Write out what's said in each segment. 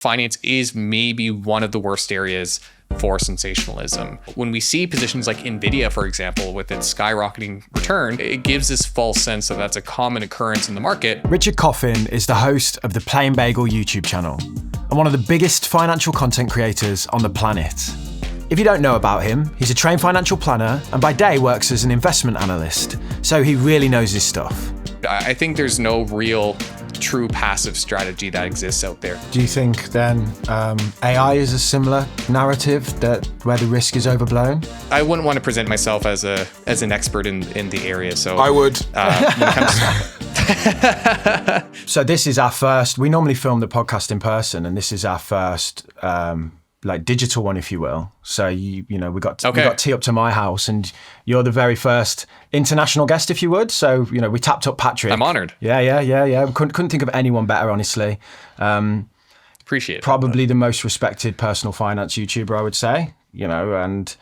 Finance is maybe one of the worst areas for sensationalism. When we see positions like Nvidia, for example, with its skyrocketing return, it gives this false sense that that's a common occurrence in the market. Richard Coffin is the host of the Plain Bagel YouTube channel and one of the biggest financial content creators on the planet. If you don't know about him, he's a trained financial planner and by day works as an investment analyst, so he really knows his stuff. I think there's no real true passive strategy that exists out there. Do you think then AI is a similar narrative that where the risk is overblown? I wouldn't want to present myself as an expert in the area. So I would. When it comes to So this is our first. We normally film the podcast in person, and this is our first like digital one, if you will. So we got tee up to my house, and you're the very first international guest, if you would. So we tapped up Patrick. I'm honored. Yeah. Couldn't think of anyone better, honestly. Appreciate it. Probably the most respected personal finance YouTuber, I would say. And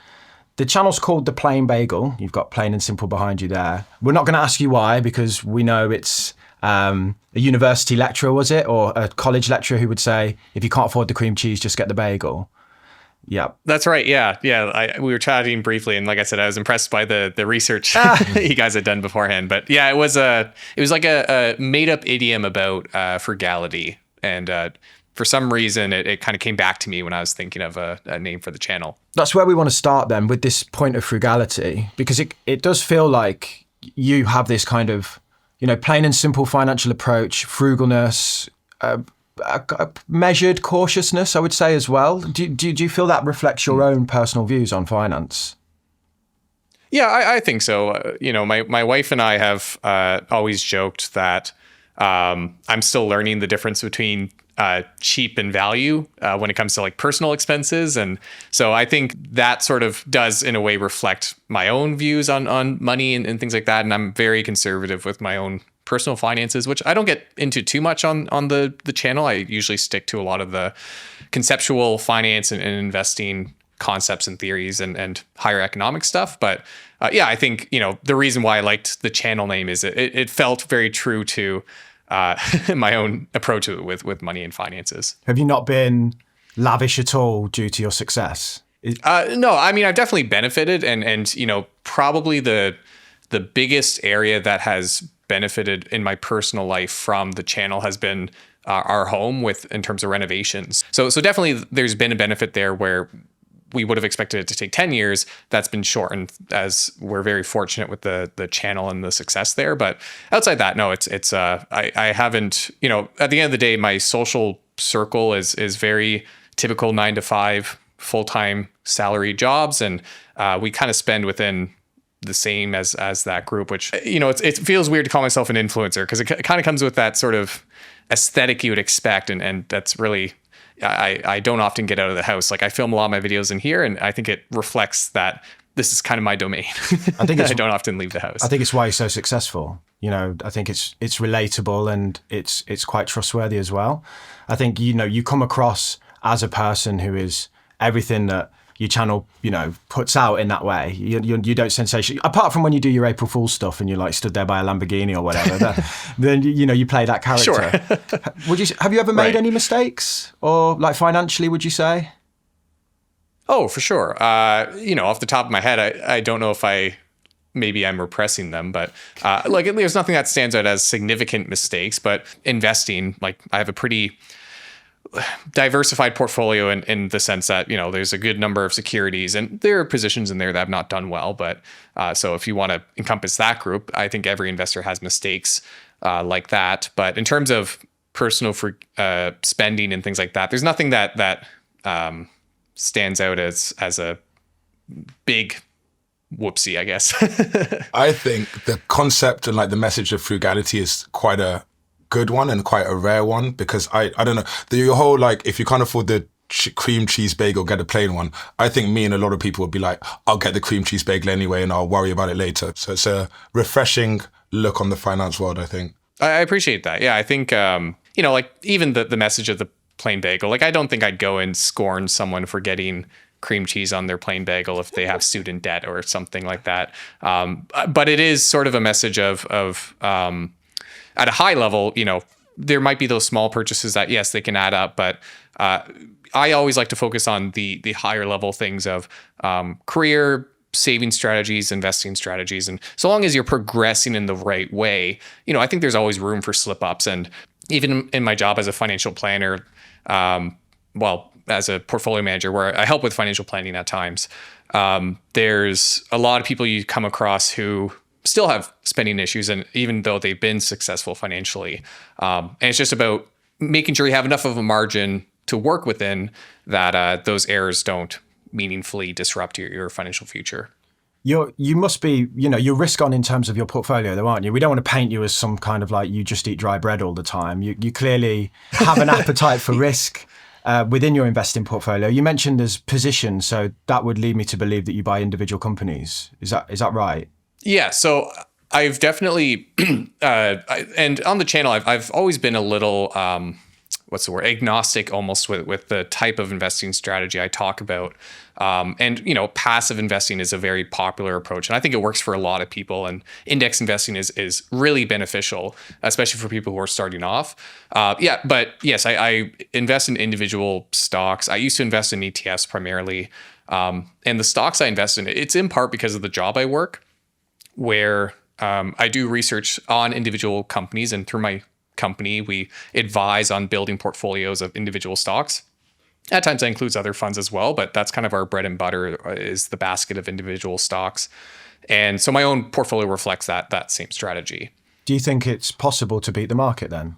the channel's called The Plain Bagel. You've got plain and simple behind you there. We're not going to ask you why, because we know it's a university lecturer, was it? Or a college lecturer who would say, if you can't afford the cream cheese, just get the bagel. Yeah. That's right. Yeah. We were chatting briefly, and like I said, I was impressed by the research you guys had done beforehand. But yeah, it was like a made up idiom about frugality, and for some reason, it kind of came back to me when I was thinking of a name for the channel. That's where we want to start then, with this point of frugality, because it does feel like you have this kind of plain and simple financial approach, frugalness, a measured cautiousness, I would say as well. Do you feel that reflects your own personal views on finance? Yeah, I think so. My wife and I have always joked that I'm still learning the difference between cheap and value when it comes to like personal expenses. And so I think that sort of does in a way reflect my own views on money and things like that. And I'm very conservative with my own personal finances, which I don't get into too much on the channel. I usually stick to a lot of the conceptual finance and investing concepts and theories and higher economic stuff. But I think, the reason why I liked the channel name is it felt very true to my own approach with money and finances. Have you not been lavish at all due to your success? No, I mean, I've definitely benefited, and probably the biggest area that has benefited in my personal life from the channel has been our home in terms of renovations. So definitely there's been a benefit there where we would have expected it to take 10 years. That's been shortened, as we're very fortunate with the channel and the success there. But outside that, no, I haven't, at the end of the day, my social circle is very typical 9-to-5 full-time salary jobs. And we kind of spend within the same as that group, which, it feels weird to call myself an influencer because it kind of comes with that sort of aesthetic you would expect. And that's really, I don't often get out of the house. Like I film a lot of my videos in here, and I think it reflects that this is kind of my domain. I think I don't often leave the house. I think it's why you're so successful. I think it's relatable and it's quite trustworthy as well. I think, you come across as a person who is everything that your channel, puts out in that way. You don't sensation, apart from when you do your April Fool's stuff and you're like stood there by a Lamborghini or whatever. Then you play that character. Sure. Have you ever made any mistakes, or like financially? Would you say? Oh, for sure. Off the top of my head, I don't know if maybe I'm repressing them, but there's nothing that stands out as significant mistakes. But investing, like I have a pretty diversified portfolio in the sense that, there's a good number of securities and there are positions in there that have not done well. But so if you want to encompass that group, I think every investor has mistakes like that. But in terms of personal spending and things like that, there's nothing that stands out as a big whoopsie, I guess. I think the concept and like the message of frugality is quite a good one and quite a rare one, because I don't know, your whole like, if you can't afford the cream cheese bagel, get a plain one. I think me and a lot of people would be like, I'll get the cream cheese bagel anyway and I'll worry about it later. So it's a refreshing look on the finance world, I think. I appreciate that. Yeah, I think, like even the message of the plain bagel, like I don't think I'd go and scorn someone for getting cream cheese on their plain bagel if they have student debt or something like that. But it is sort of a message of at a high level, there might be those small purchases that, yes, they can add up, but I always like to focus on the higher level things of career, saving strategies, investing strategies. And so long as you're progressing in the right way, I think there's always room for slip ups. And even in my job as a financial planner, as a portfolio manager where I help with financial planning at times, there's a lot of people you come across who still have spending issues, and even though they've been successful financially. And it's just about making sure you have enough of a margin to work within that those errors don't meaningfully disrupt your financial future. You must be, you're risk on in terms of your portfolio though, aren't you? We don't want to paint you as some kind of like you just eat dry bread all the time. You clearly have an appetite for risk within your investing portfolio. You mentioned there's positions, so that would lead me to believe that you buy individual companies. Is that right? Yeah. So I've definitely, and on the channel, I've always been a little, agnostic almost with the type of investing strategy I talk about. And passive investing is a very popular approach, and I think it works for a lot of people. And index investing is really beneficial, especially for people who are starting off. But yes, I invest in individual stocks. I used to invest in ETFs primarily, and the stocks I invest in, it's in part because of the job I work, where I do research on individual companies, and through my company, we advise on building portfolios of individual stocks. At times that includes other funds as well, but that's kind of our bread and butter is the basket of individual stocks. And so my own portfolio reflects that same strategy. Do you think it's possible to beat the market then?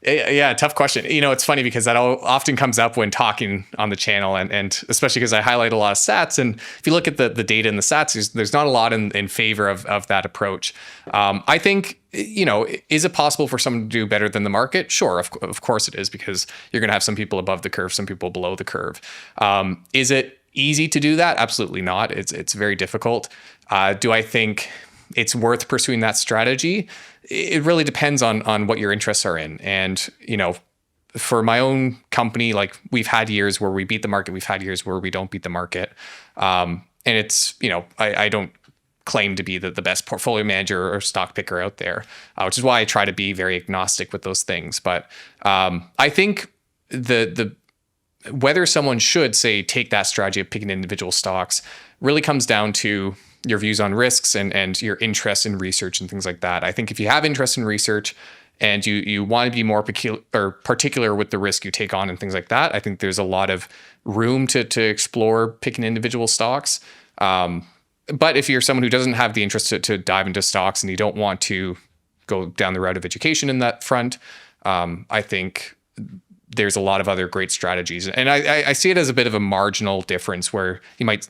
Yeah, tough question. It's funny because that often comes up when talking on the channel, and especially because I highlight a lot of stats. And if you look at the data and the stats, there's not a lot in favor of that approach. I think, is it possible for someone to do better than the market? Sure, of course it is, because you're going to have some people above the curve, some people below the curve. Is it easy to do that? Absolutely not. It's very difficult. Do I think it's worth pursuing that strategy? It really depends on what your interests are in. And, for my own company, like we've had years where we beat the market, we've had years where we don't beat the market. And it's, I don't claim to be the best portfolio manager or stock picker out there, which is why I try to be very agnostic with those things. But I think the whether someone should say take that strategy of picking individual stocks really comes down to your views on risks and your interest in research and things like that. I think if you have interest in research and you want to be more particular with the risk you take on and things like that, I think there's a lot of room to explore picking individual stocks. But if you're someone who doesn't have the interest to dive into stocks and you don't want to go down the route of education in that front, I think there's a lot of other great strategies. And I see it as a bit of a marginal difference where you might,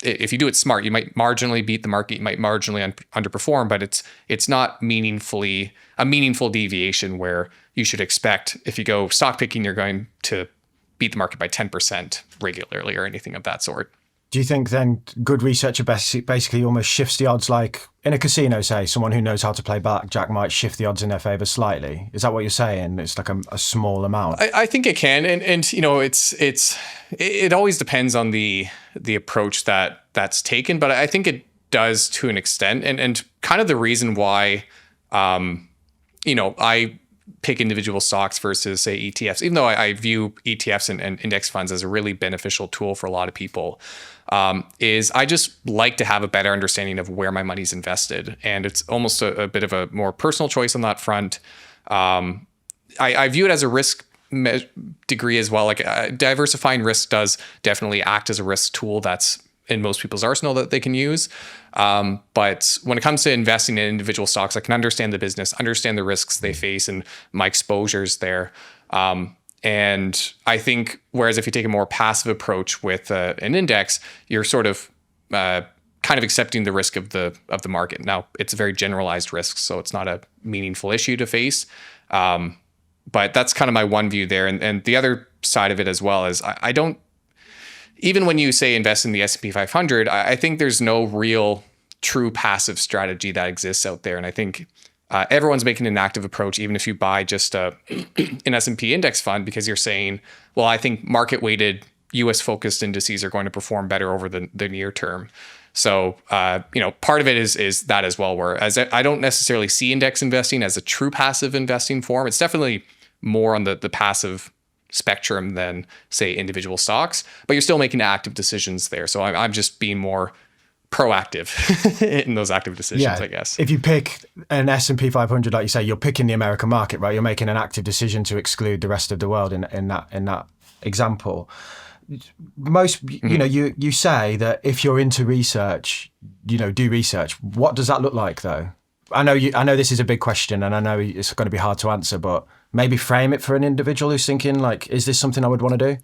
if you do it smart, you might marginally beat the market, you might marginally underperform, but it's not a meaningful deviation where you should expect if you go stock picking, you're going to beat the market by 10% regularly or anything of that sort. Do you think then good researcher basically almost shifts the odds, like in a casino, say, someone who knows how to play blackjack might shift the odds in their favor slightly? Is that what you're saying? It's like a small amount. I think it can. And it always depends on the approach that's taken, but I think it does to an extent. And kind of the reason why, I pick individual stocks versus say ETFs, even though I view ETFs and index funds as a really beneficial tool for a lot of people, is I just like to have a better understanding of where my money's invested. And it's almost a bit of a more personal choice on that front. I view it as a risk degree as well. Like diversifying risk does definitely act as a risk tool that's in most people's arsenal that they can use. But when it comes to investing in individual stocks, I can understand the business, understand the risks they face and my exposures there. And I think, whereas if you take a more passive approach with an index, you're sort of kind of accepting the risk of the market. Now, it's a very generalized risk, so it's not a meaningful issue to face. But that's kind of my one view there. And the other side of it as well is I don't, even when you say invest in the S&P 500, I think there's no real true passive strategy that exists out there. And I think everyone's making an active approach, even if you buy just an S&P index fund, because you're saying, well, I think market weighted US focused indices are going to perform better over the near term. So, part of it is that as well, whereas I don't necessarily see index investing as a true passive investing form. It's definitely more on the passive spectrum than, say, individual stocks, but you're still making active decisions there. So I'm just being more proactive in those active decisions, I guess. If you pick an S&P 500, like you say, you're picking the American market, right? You're making an active decision to exclude the rest of the world in that example. Most, you say that if you're into research, do research. What does that look like, though? I know this is a big question, and I know it's going to be hard to answer, but maybe frame it for an individual who's thinking, like, is this something I would want to do?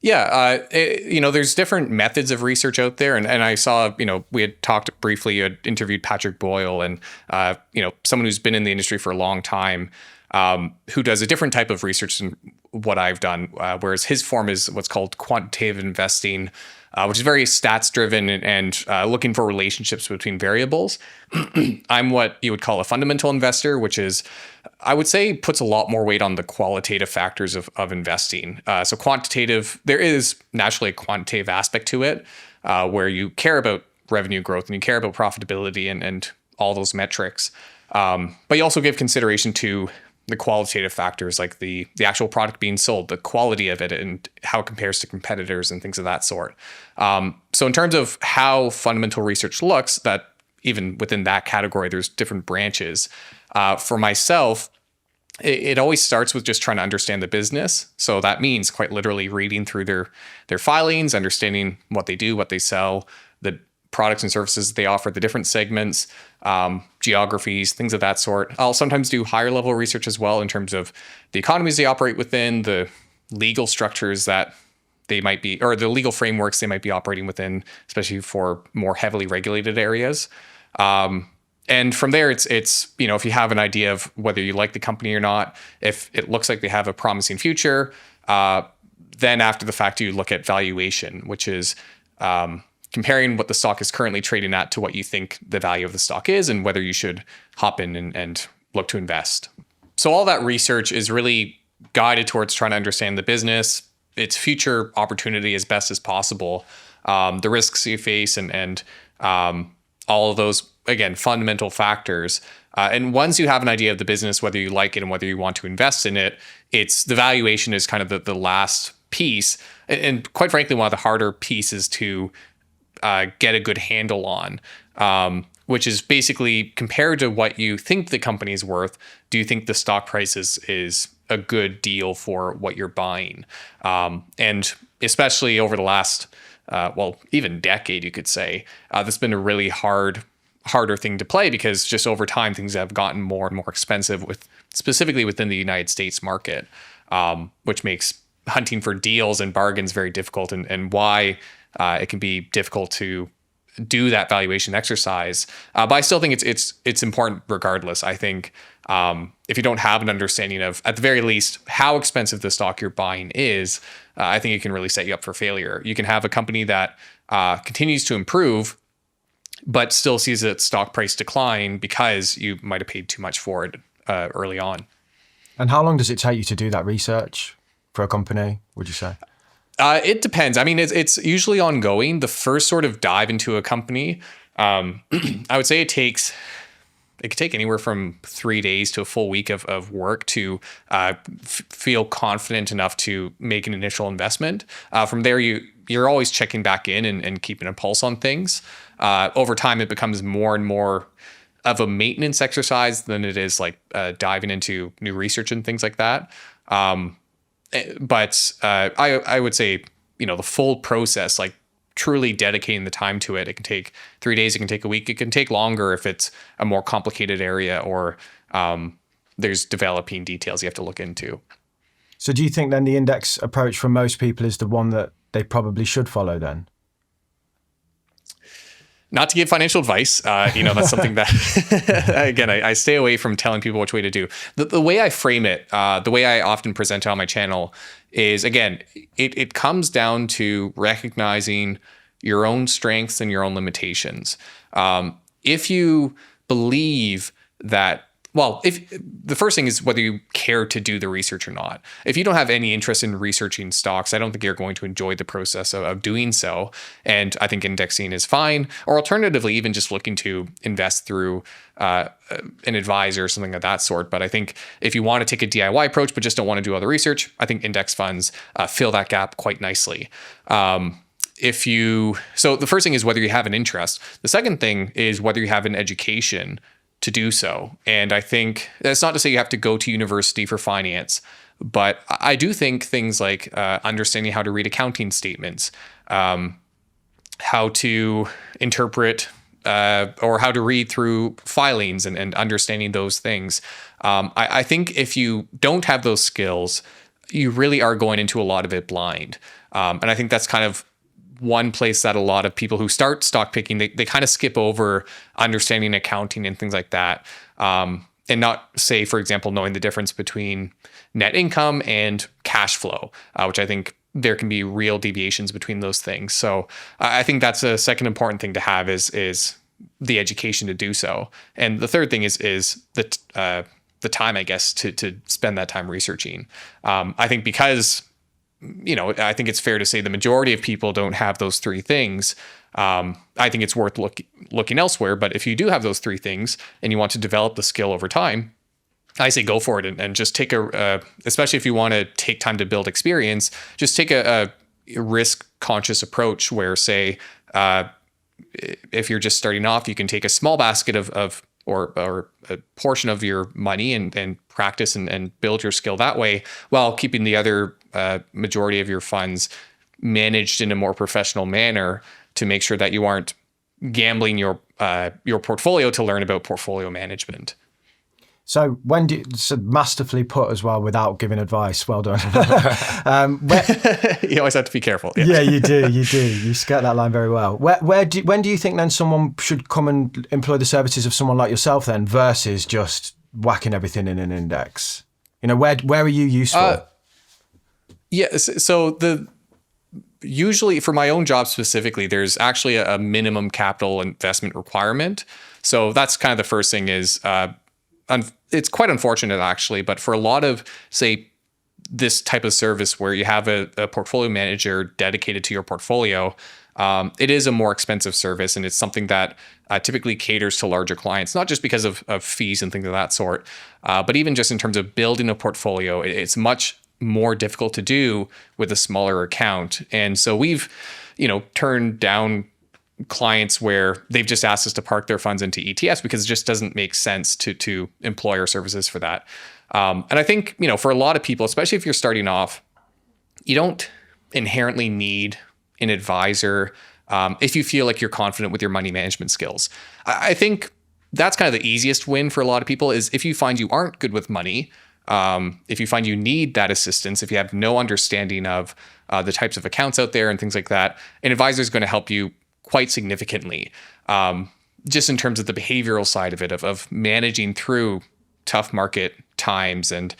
Yeah, there's different methods of research out there, and I saw, we had talked briefly, you had interviewed Patrick Boyle, and someone who's been in the industry for a long time, who does a different type of research than what I've done, whereas his form is what's called quantitative investing, which is very stats driven and looking for relationships between variables. I'm what you would call a fundamental investor, which is, I would say, puts a lot more weight on the qualitative factors of investing. So quantitative, there is naturally a quantitative aspect to it, where you care about revenue growth and you care about profitability and all those metrics. But you also give consideration to the qualitative factors, like the actual product being sold, the quality of it, and how it compares to competitors and things of that sort. So in terms of how fundamental research looks, that even within that category, there's different branches. For myself, it always starts with just trying to understand the business. So that means quite literally reading through their filings, understanding what they do, what they sell, the products and services they offer, the different segments, geographies, things of that sort. I'll sometimes do higher level research as well in terms of the economies they operate within, the legal structures that they might be, or the legal frameworks they might be operating within, especially for more heavily regulated areas. And from there, it's if you have an idea of whether you like the company or not, if it looks like they have a promising future, then after the fact, you look at valuation, which is comparing what the stock is currently trading at to what you think the value of the stock is and whether you should hop in and look to invest. So all that research is really guided towards trying to understand the business, its future opportunity as best as possible, the risks you face, and all of those, again, fundamental factors. And once you have an idea of the business, whether you like it and whether you want to invest in it, it's the valuation is kind of the last piece. And quite frankly, one of the harder pieces to get a good handle on, which is basically compared to what you think the company is worth. Do you think the stock price is a good deal for what you're buying? And especially over the last, even decade, you could say, that's been a really harder thing to play, because just over time, things have gotten more and more expensive, specifically within the United States market, which makes hunting for deals and bargains very difficult, and why it can be difficult to do that valuation exercise. But I still think it's important regardless. I think if you don't have an understanding of, at the very least, how expensive the stock you're buying is, I think it can really set you up for failure. You can have a company that continues to improve, but still sees its stock price decline because you might have paid too much for it early on. And how long does it take you to do that research for a company, would you say? It depends. I mean, it's usually ongoing. The first sort of dive into a company, I would say it could take anywhere from 3 days to a full week of work to feel confident enough to make an initial investment. From there, you're always checking back in and keeping a pulse on things. Over time, it becomes more and more of a maintenance exercise than it is like diving into new research and things like that. But I would say, the full process, like truly dedicating the time to it, it can take 3 days, it can take a week, it can take longer if it's a more complicated area or there's developing details you have to look into. So do you think then the index approach for most people is the one that they probably should follow then? Not to give financial advice, that's something that, again, I stay away from telling people which way to do. The way I frame it, the way I often present it on my channel is, again, it comes down to recognizing your own strengths and your own limitations. If you believe that well, if the first thing is whether you care to do the research or not. If you don't have any interest in researching stocks, I don't think you're going to enjoy the process of doing so. And I think indexing is fine. Or alternatively, even just looking to invest through an advisor or something of that sort. But I think if you want to take a DIY approach, but just don't want to do all the research, I think index funds fill that gap quite nicely. So the first thing is whether you have an interest. The second thing is whether you have an education to do so. And I think that's not to say you have to go to university for finance, but I do think things like understanding how to read accounting statements, how to interpret or how to read through filings and understanding those things. I think if you don't have those skills, you really are going into a lot of it blind. And I think that's kind of one place that a lot of people who start stock picking, they kind of skip over understanding accounting and things like that. And not say, for example, knowing the difference between net income and cash flow, which I think there can be real deviations between those things. So I think that's a second important thing to have is the education to do so. And the third thing is the time, I guess, to spend that time researching. I think because I think it's fair to say the majority of people don't have those three things. I think it's worth looking elsewhere. But if you do have those three things and you want to develop the skill over time, I say go for it and just take especially if you want to take time to build experience, just take a risk conscious approach where, say, if you're just starting off, you can take a small basket or a portion of your money and practice and build your skill that way, while keeping the other majority of your funds managed in a more professional manner to make sure that you aren't gambling your portfolio to learn about portfolio management. So so masterfully put as well, without giving advice. Well done. You always have to be careful. Yeah, you do. You skirt that line very well. When do you think then someone should come and employ the services of someone like yourself then, versus just whacking everything in an index? Where are you useful? So usually for my own job specifically, there's actually a minimum capital investment requirement. So that's kind of the first thing is, it's quite unfortunate actually, but for a lot of, say, this type of service where you have a portfolio manager dedicated to your portfolio, it is a more expensive service, and it's something that typically caters to larger clients, not just because of fees and things of that sort, but even just in terms of building a portfolio, it's much more difficult to do with a smaller account. And so we've, turned down clients where they've just asked us to park their funds into ETFs because it just doesn't make sense to employ our services for that. And I think, for a lot of people, especially if you're starting off, you don't inherently need an advisor if you feel like you're confident with your money management skills. I think that's kind of the easiest win for a lot of people is if you find you aren't good with money, if you find you need that assistance, if you have no understanding of the types of accounts out there and things like that, an advisor is going to help you quite significantly, just in terms of the behavioral side of it, of managing through tough market times and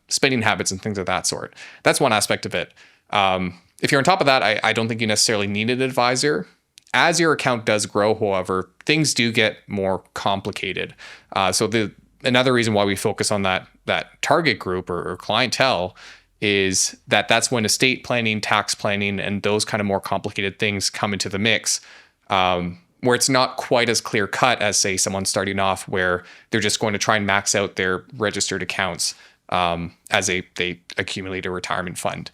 spending habits and things of that sort. That's one aspect of it. If you're on top of that, I don't think you necessarily need an advisor. As your account does grow, however, things do get more complicated. So another reason why we focus on that target group or clientele is that's when estate planning, tax planning, and those kind of more complicated things come into the mix, where it's not quite as clear cut as, say, someone starting off where they're just going to try and max out their registered accounts as they accumulate a retirement fund.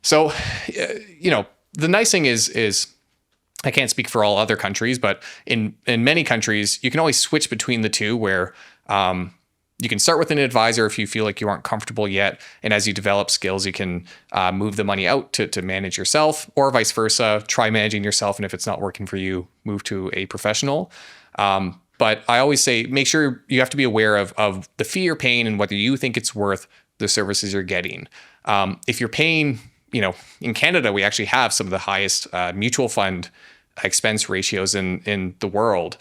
So, the nice thing is I can't speak for all other countries, but in many countries, you can always switch between the two where you can start with an advisor if you feel like you aren't comfortable yet. And as you develop skills, you can move the money out to manage yourself, or vice versa, try managing yourself. And if it's not working for you, move to a professional. But I always say, make sure you have to be aware of the fee you're paying and whether you think it's worth the services you're getting. If you're paying, in Canada, we actually have some of the highest mutual fund expense ratios in the world,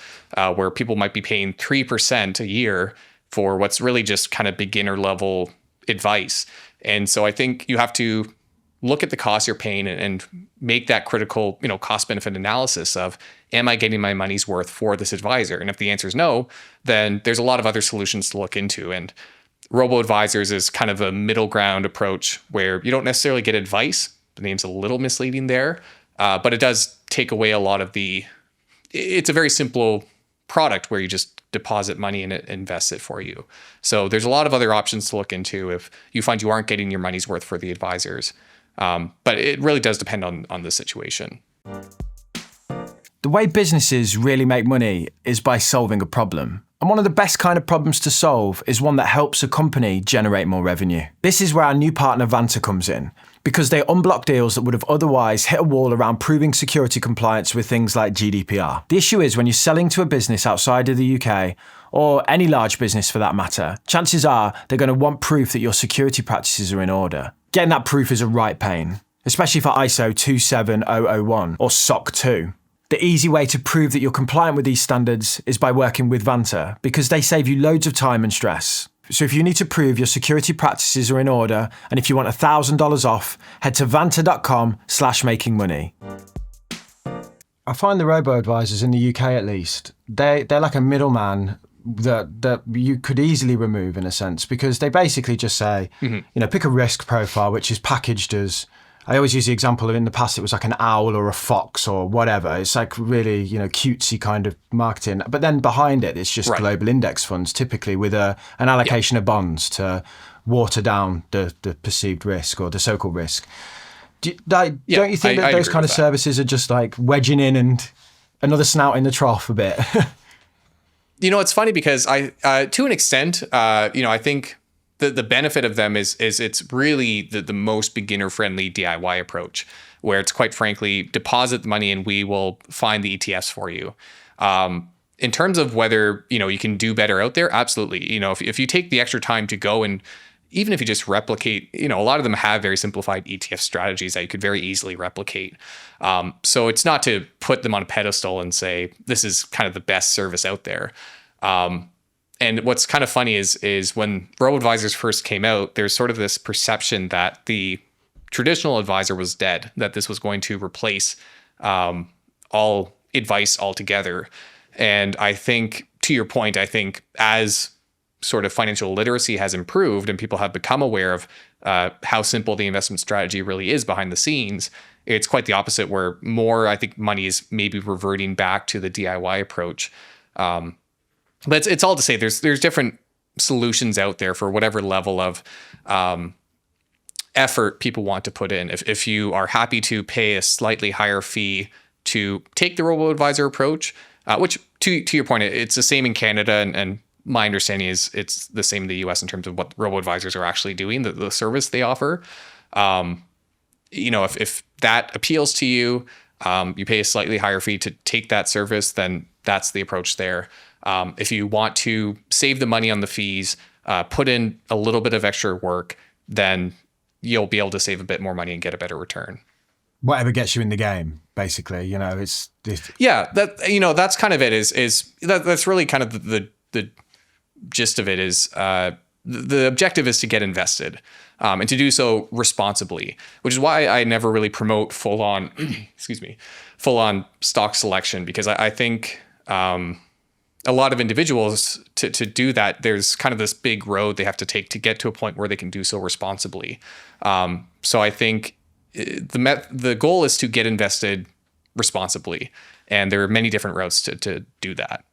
where people might be paying 3% a year for what's really just kind of beginner level advice. And so I think you have to look at the cost you're paying and make that critical, cost benefit analysis of, am I getting my money's worth for this advisor? And if the answer is no, then there's a lot of other solutions to look into. And robo-advisors is kind of a middle ground approach where you don't necessarily get advice. The name's a little misleading there, but it does take away a lot of it's a very simple product where you just deposit money and it invests it for you. So there's a lot of other options to look into if you find you aren't getting your money's worth for the advisors. But it really does depend on the situation. The way businesses really make money is by solving a problem. And one of the best kind of problems to solve is one that helps a company generate more revenue. This is where our new partner Vanta comes in, because they unblock deals that would have otherwise hit a wall around proving security compliance with things like GDPR. The issue is when you're selling to a business outside of the UK, or any large business for that matter, chances are they're going to want proof that your security practices are in order. Getting that proof is a right pain, especially for ISO 27001 or SOC 2. The easy way to prove that you're compliant with these standards is by working with Vanta, because they save you loads of time and stress. So if you need to prove your security practices are in order, and if you want $1,000 off, head to vanta.com/makingmoney. I find the robo-advisors in the UK at least, they're like a middleman that you could easily remove in a sense, because they basically just say, pick a risk profile, which is packaged as, I always use the example of in the past, it was like an owl or a fox or whatever. It's like really, cutesy kind of marketing. But then behind it, it's just global index funds, typically with an allocation of bonds to water down the perceived risk or the so-called risk. Don't you think that those kind of services are just like wedging in and another snout in the trough a bit? It's funny because to an extent, I think the benefit of them is it's really the most beginner friendly DIY approach, where it's quite frankly, deposit the money and we will find the ETFs for you. In terms of whether, you can do better out there, absolutely. If you take the extra time to go and even if you just replicate, a lot of them have very simplified ETF strategies that you could very easily replicate. So it's not to put them on a pedestal and say, this is kind of the best service out there. And what's kind of funny is when robo-advisors first came out, there's sort of this perception that the traditional advisor was dead, that this was going to replace all advice altogether. And I think, to your point, I think as sort of financial literacy has improved and people have become aware of how simple the investment strategy really is behind the scenes, it's quite the opposite, where more, I think, money is maybe reverting back to the DIY approach. But it's all to say there's different solutions out there for whatever level of effort people want to put in. If you are happy to pay a slightly higher fee to take the robo-advisor approach, which to your point, it's the same in Canada, and my understanding is it's the same in the US in terms of what robo-advisors are actually doing, the service they offer. If that appeals to you, you pay a slightly higher fee to take that service, then that's the approach there. If you want to save the money on the fees, put in a little bit of extra work, then you'll be able to save a bit more money and get a better return. Whatever gets you in the game, basically, it's that's kind of it. That's really kind of the gist of it is the objective is to get invested, and to do so responsibly, which is why I never really promote full on stock selection, because I think a lot of individuals to do that, there's kind of this big road they have to take to get to a point where they can do so responsibly. So I think the goal is to get invested responsibly, and there are many different routes to do that.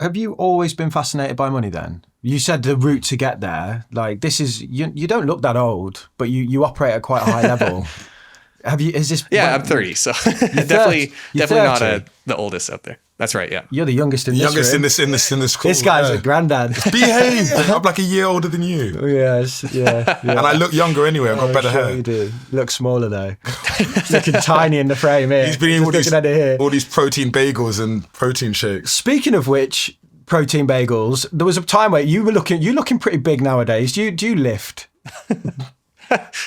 Have you always been fascinated by money then? You said the route to get there, like this is, you don't look that old, but you operate at quite a high level. Have you, is this? Yeah, I'm 30, so definitely not the oldest out there. That's right, yeah. You're the youngest in this room. in this call. This guy's a granddad. Behave! I'm like a year older than you. Yes, yeah. And I look younger anyway, I've got better hair. You do. Look smaller though. Looking tiny in the frame here. He's been eating all these protein bagels and protein shakes. Speaking of which, protein bagels, there was a time where you're looking pretty big nowadays. Do you lift?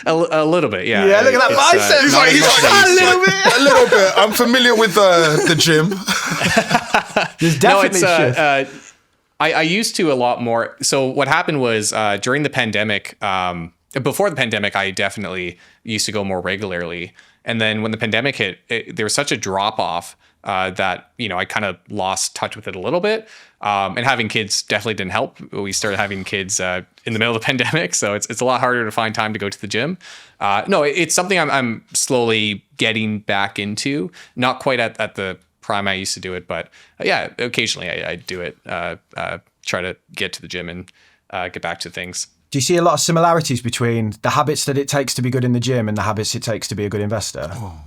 A little bit, yeah. Yeah, look at that bicep. A little bit. I'm familiar with the gym. There's definitely shift. I used to a lot more. So what happened was during the pandemic, before the pandemic, I definitely used to go more regularly. And then when the pandemic hit, there was such a drop off that, I kind of lost touch with it a little bit. And having kids definitely didn't help. We started having kids in the middle of the pandemic. So it's a lot harder to find time to go to the gym. No, it's something I'm slowly getting back into. Not quite at the prime I used to do it, but yeah, occasionally I do it. Try to get to the gym and get back to things. Do you see a lot of similarities between the habits that it takes to be good in the gym and the habits it takes to be a good investor? Oh,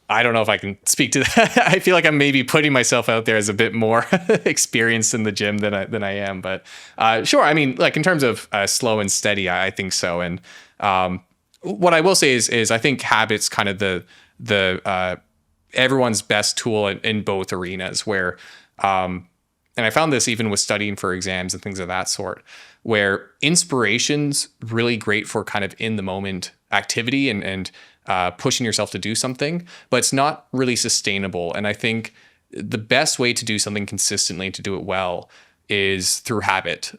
I don't know if I can speak to that. I feel like I'm maybe putting myself out there as a bit more experienced in the gym than I am. But sure, I mean, like in terms of slow and steady, I think so. And what I will say is I think habits kind of the everyone's best tool in both arenas where, and I found this even with studying for exams and things of that sort, where inspiration's really great for kind of in the moment activity and pushing yourself to do something, but it's not really sustainable. And I think the best way to do something consistently, to do it well, is through habit,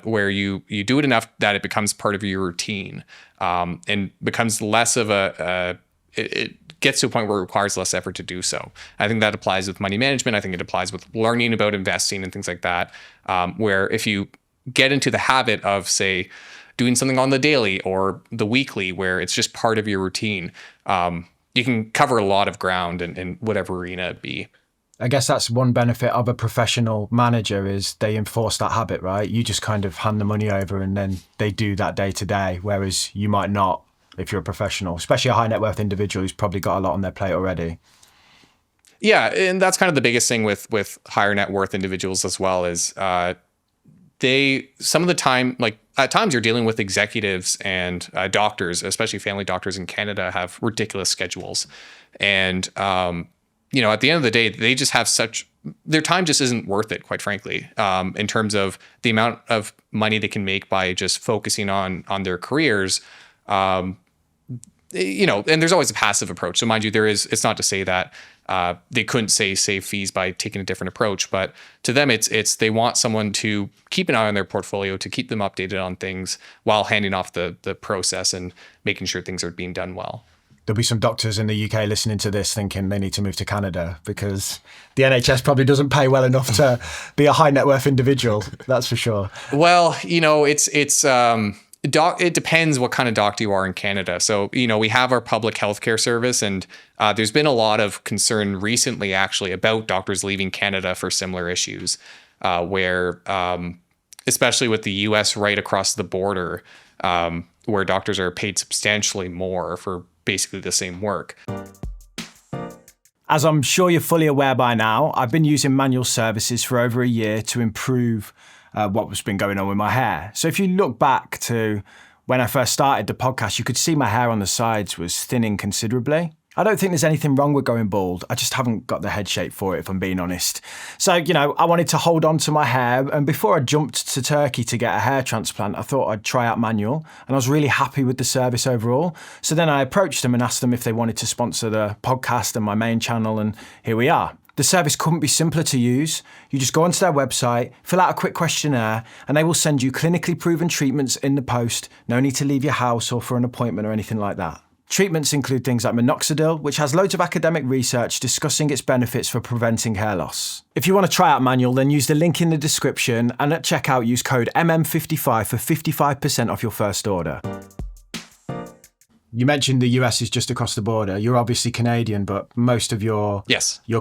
where you do it enough that it becomes part of your routine, and becomes less of it gets to a point where it requires less effort to do so. I think that applies with money management. I think it applies with learning about investing and things like that, where if you get into the habit of, say, doing something on the daily or the weekly, where it's just part of your routine, you can cover a lot of ground in whatever arena it be. I guess that's one benefit of a professional manager is they enforce that habit, right? You just kind of hand the money over and then they do that day to day, whereas you might not if you're a professional, especially a high net worth individual who's probably got a lot on their plate already. Yeah, and that's kind of the biggest thing with higher net worth individuals as well is some of the time, like at times you're dealing with executives and doctors, especially family doctors in Canada, have ridiculous schedules. And, at the end of the day, they just have their time just isn't worth it, quite frankly, in terms of the amount of money they can make by just focusing on their careers. And there's always a passive approach. So mind you, it's not to say that they couldn't save fees by taking a different approach, but to them, it's they want someone to keep an eye on their portfolio, to keep them updated on things while handing off the process and making sure things are being done well. There'll be some doctors in the UK listening to this thinking they need to move to Canada because the NHS probably doesn't pay well enough to be a high net worth individual. That's for sure. Well, it depends what kind of doctor you are in Canada. So, we have our public healthcare service, and there's been a lot of concern recently, actually, about doctors leaving Canada for similar issues, where, especially with the US right across the border, where doctors are paid substantially more for basically the same work. As I'm sure you're fully aware by now, I've been using manual services for over a year to improve what's been going on with my hair. So if you look back to when I first started the podcast, you could see my hair on the sides was thinning considerably. I don't think there's anything wrong with going bald. I just haven't got the head shape for it, if I'm being honest. So, I wanted to hold on to my hair. And before I jumped to Turkey to get a hair transplant, I thought I'd try out manual. And I was really happy with the service overall. So then I approached them and asked them if they wanted to sponsor the podcast and my main channel. And here we are. The service couldn't be simpler to use. You just go onto their website, fill out a quick questionnaire, and they will send you clinically proven treatments in the post. No need to leave your house or for an appointment or anything like that. Treatments include things like minoxidil, which has loads of academic research discussing its benefits for preventing hair loss. If you want to try out manual, then use the link in the description, and at checkout use code MM55 for 55% off your first order. You mentioned the US is just across the border. You're obviously Canadian, but most of your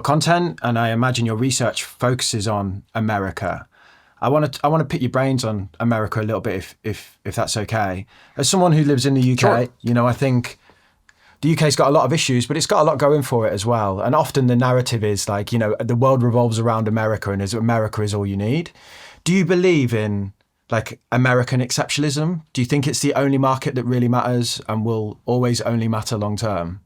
content, and I imagine your research, focuses on America. I want to pick your brains on America a little bit, if that's okay. As someone who lives in the UK, sure. I think the UK's got a lot of issues, but it's got a lot going for it as well. And often the narrative is like, the world revolves around America, and America is all you need. Do you believe in like American exceptionalism? Do you think it's the only market that really matters and will always only matter long term?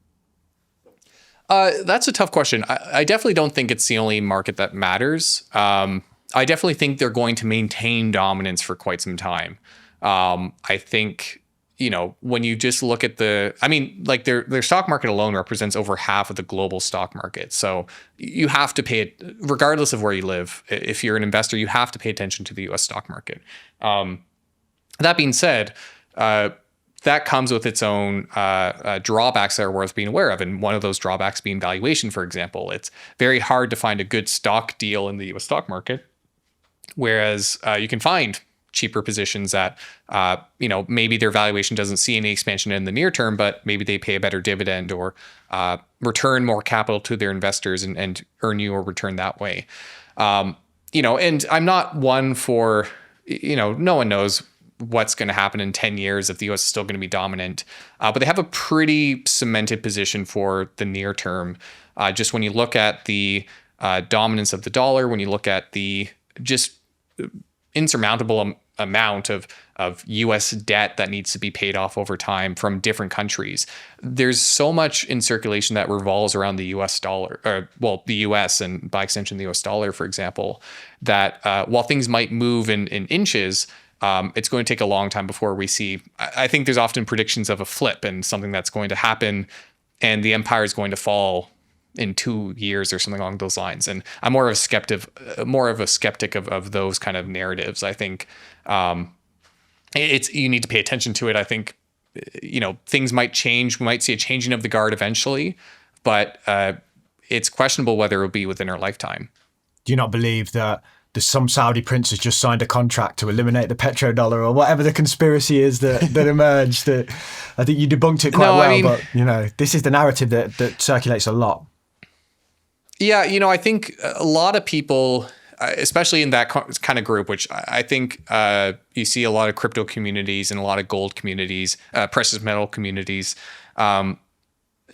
That's a tough question. I definitely don't think it's the only market that matters. I definitely think they're going to maintain dominance for quite some time. I think, when you just look at their stock market alone represents over half of the global stock market. So you have to pay it, regardless of where you live. If you're an investor, you have to pay attention to the US stock market. That being said, that comes with its own drawbacks that are worth being aware of. And one of those drawbacks being valuation, for example. It's very hard to find a good stock deal in the US stock market, whereas you can find cheaper positions that, maybe their valuation doesn't see any expansion in the near term, but maybe they pay a better dividend or return more capital to their investors and earn you a return that way. And I'm not one for, no one knows what's going to happen in 10 years if the US is still going to be dominant. But they have a pretty cemented position for the near term. Just when you look at the dominance of the dollar, when you look at the just insurmountable amount of US debt that needs to be paid off over time from different countries. There's so much in circulation that revolves around the US dollar, the US and by extension the US dollar, for example, that while things might move in inches, it's going to take a long time before we see. I think there's often predictions of a flip and something that's going to happen and the empire is going to fall in 2 years or something along those lines. And I'm more of a skeptic of those kind of narratives. I think you need to pay attention to it. I think, things might change. We might see a changing of the guard eventually, but it's questionable whether it will be within our lifetime. Do you not believe that some Saudi prince has just signed a contract to eliminate the petrodollar or whatever the conspiracy is that emerged? I think you debunked it quite but this is the narrative that circulates a lot. Yeah, I think a lot of people, especially in that kind of group, which I think you see a lot of crypto communities and a lot of gold communities, precious metal communities,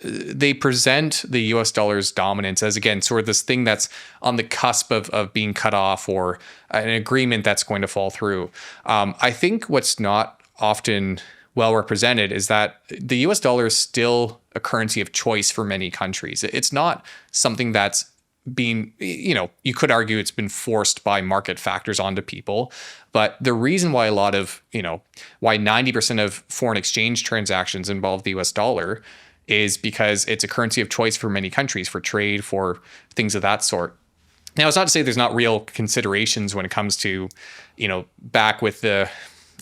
they present the US dollar's dominance as, again, sort of this thing that's on the cusp of being cut off or an agreement that's going to fall through. I think what's not often well represented is that the US dollar is still a currency of choice for many countries. It's not something that's being, you could argue it's been forced by market factors onto people. But the reason why why 90% of foreign exchange transactions involve the US dollar is because it's a currency of choice for many countries, for trade, for things of that sort. Now, it's not to say there's not real considerations when it comes to, back with the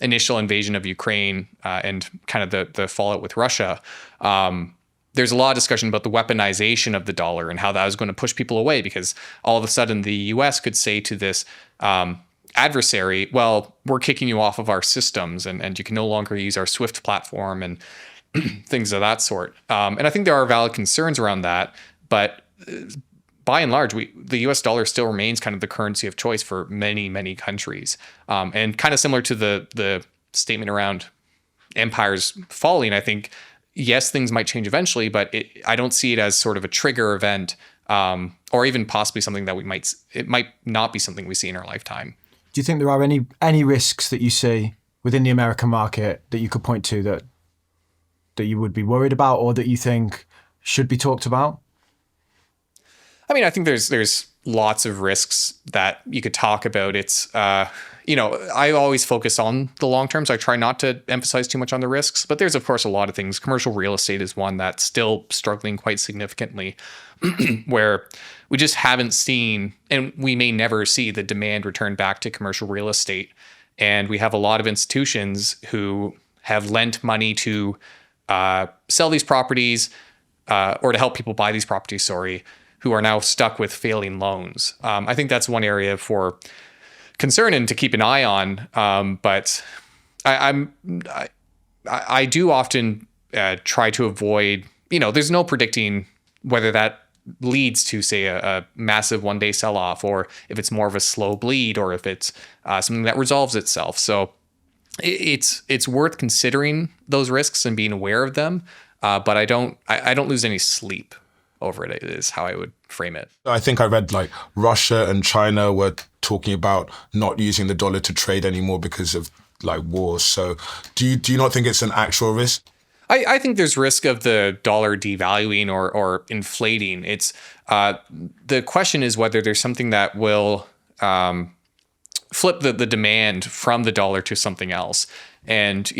initial invasion of Ukraine and kind of the fallout with Russia. There's a lot of discussion about the weaponization of the dollar and how that was going to push people away, because all of a sudden the US could say to this adversary, well, we're kicking you off of our systems and you can no longer use our SWIFT platform and things of that sort. And I think there are valid concerns around that, but by and large, the US dollar still remains kind of the currency of choice for many, many countries. And kind of similar to the statement around empires falling, I think, yes, things might change eventually, but I don't see it as sort of a trigger event, or even possibly something that it might not be something we see in our lifetime. Do you think there are any risks that you see within the American market that you could point to that you would be worried about or that you think should be talked about? I mean, I think there's lots of risks that you could talk about. It's, I always focus on the long term, so I try not to emphasize too much on the risks. But there's, of course, a lot of things. Commercial real estate is one that's still struggling quite significantly, where we just haven't seen, and we may never see, the demand return back to commercial real estate. And we have a lot of institutions who have lent money to sell these properties or to help people buy these properties, who are now stuck with failing loans. I think that's one area for concern and to keep an eye on. But I do often try to avoid, there's no predicting whether that leads to, say, a massive one-day sell-off, or if it's more of a slow bleed, or if it's something that resolves itself. So it's worth considering those risks and being aware of them. But I don't lose any sleep over it, is how I would frame it. I think I read like Russia and China were talking about not using the dollar to trade anymore because of like wars. So do you not think it's an actual risk? I think there's risk of the dollar devaluing or inflating. It's the question is whether there's something that will flip the demand from the dollar to something else. And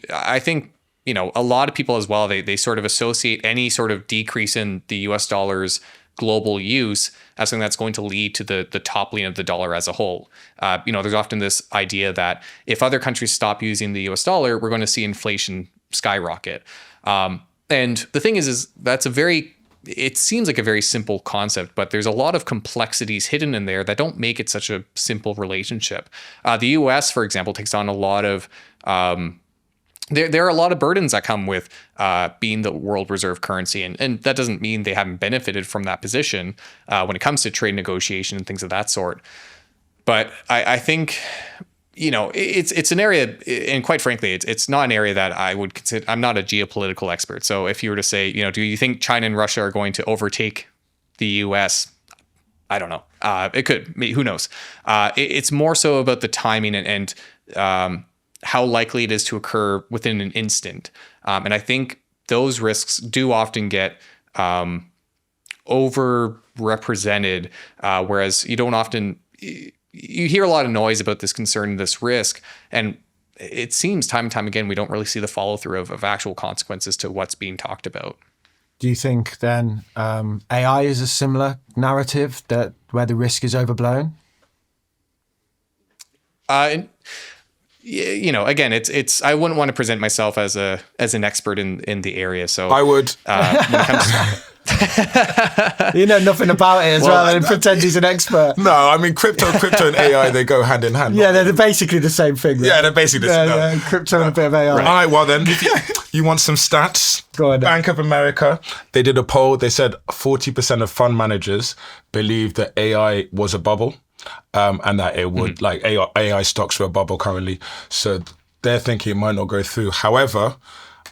I think a lot of people as well, they sort of associate any sort of decrease in the US dollar's global use as something that's going to lead to the toppling of the dollar as a whole. There's often this idea that if other countries stop using the US dollar, we're going to see inflation skyrocket. And the thing is it seems like a very simple concept, but there's a lot of complexities hidden in there that don't make it such a simple relationship. The US, for example, takes on a lot of there are a lot of burdens that come with being the world reserve currency. And that doesn't mean they haven't benefited from that position when it comes to trade negotiation and things of that sort. But I think, it's an area, and quite frankly, it's not an area that I would consider. I'm not a geopolitical expert. So if you were to say, do you think China and Russia are going to overtake the US? I don't know. It could. Who knows? It's more so about the timing and how likely it is to occur within an instant. And I think those risks do often get overrepresented, whereas you don't often, you hear a lot of noise about this concern, this risk, and it seems time and time again, we don't really see the follow through of actual consequences to what's being talked about. Do you think then AI is a similar narrative that where the risk is overblown? Again, it's. I wouldn't want to present myself as an expert in the area. So I would. When it comes to You know nothing about it as well, and pretend he's an expert. No, I mean crypto and AI, they go hand in hand. Yeah, they're basically the same thing. Right? Yeah, they're basically the same. Yeah, crypto and a bit of AI. Right. All right, well then, you want some stats? Go on. Bank of America, they did a poll. They said 40% of fund managers believe that AI was a bubble. And that it would, like AI stocks were a bubble currently. So they're thinking it might not go through. However,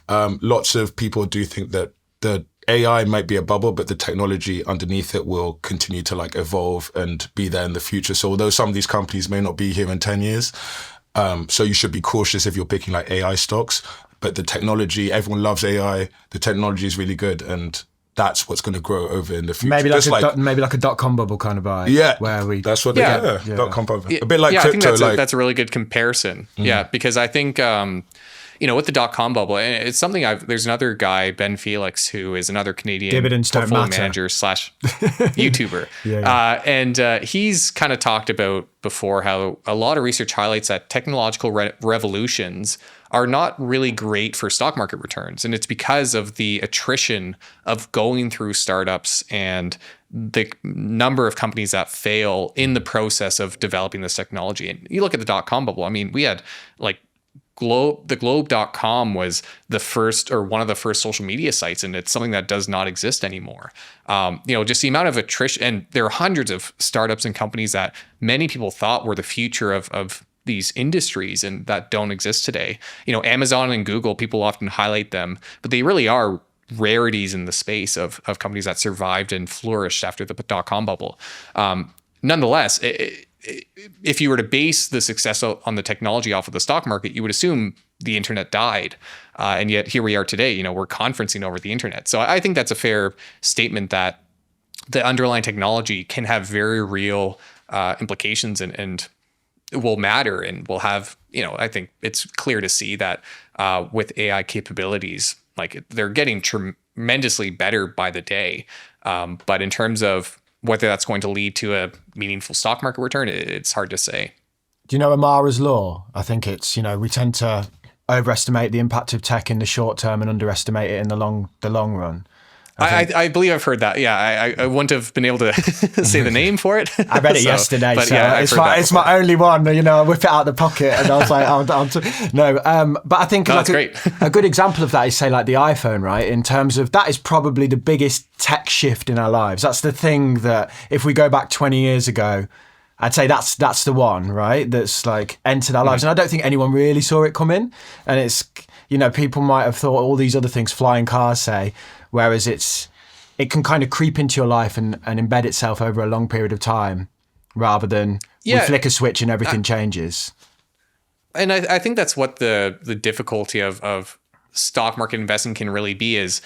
lots of people do think that the AI might be a bubble, but the technology underneath it will continue to evolve and be there in the future. So although some of these companies may not be here in 10 years, so you should be cautious if you're picking AI stocks. But the technology, everyone loves AI. The technology is really good, and that's what's going to grow over in the future. Maybe like a dot-com bubble kind of vibe. Yeah, where that's what. Dot-com bubble. A bit like crypto. I think that's a really good comparison. Mm-hmm. Yeah, because I think with the dot-com bubble, and it's something there's another guy, Ben Felix, who is another Canadian Dividends portfolio manager / YouTuber. And he's kind of talked about before how a lot of research highlights that technological revolutions are not really great for stock market returns. And it's because of the attrition of going through startups and the number of companies that fail in the process of developing this technology. And you look at the dot-com bubble, I mean, we had the globe.com was the first or one of the first social media sites, and it's something that does not exist anymore. Just the amount of attrition, and there are hundreds of startups and companies that many people thought were the future of these industries and that don't exist today. Amazon and Google, people often highlight them, but they really are rarities in the space of companies that survived and flourished after the dot-com bubble. Nonetheless, if you were to base the success on the technology off of the stock market, you would assume the internet died. And yet here we are today, we're conferencing over the internet. So I think that's a fair statement that the underlying technology can have very real implications and will matter and will have, I think it's clear to see that with AI capabilities, they're getting tremendously better by the day. But in terms of whether that's going to lead to a meaningful stock market return, it's hard to say. Do you know Amara's law? I think it's, we tend to overestimate the impact of tech in the short term and underestimate it in the long run. I believe I've heard that. Yeah, I wouldn't have been able to say the name for it. I read it yesterday, but so yeah, it's my only one. I whip it out of the pocket, and I was like, no. But I think great. a good example of that is say the iPhone, right? In terms of that is probably the biggest tech shift in our lives. That's the thing that if we go back 20 years ago, I'd say that's the one, right? That's entered our lives, and I don't think anyone really saw it come in. And it's people might have thought all these other things, flying cars, say. Whereas it can kind of creep into your life and embed itself over a long period of time rather than we flick a switch and everything changes. And I think that's what the difficulty of stock market investing can really be is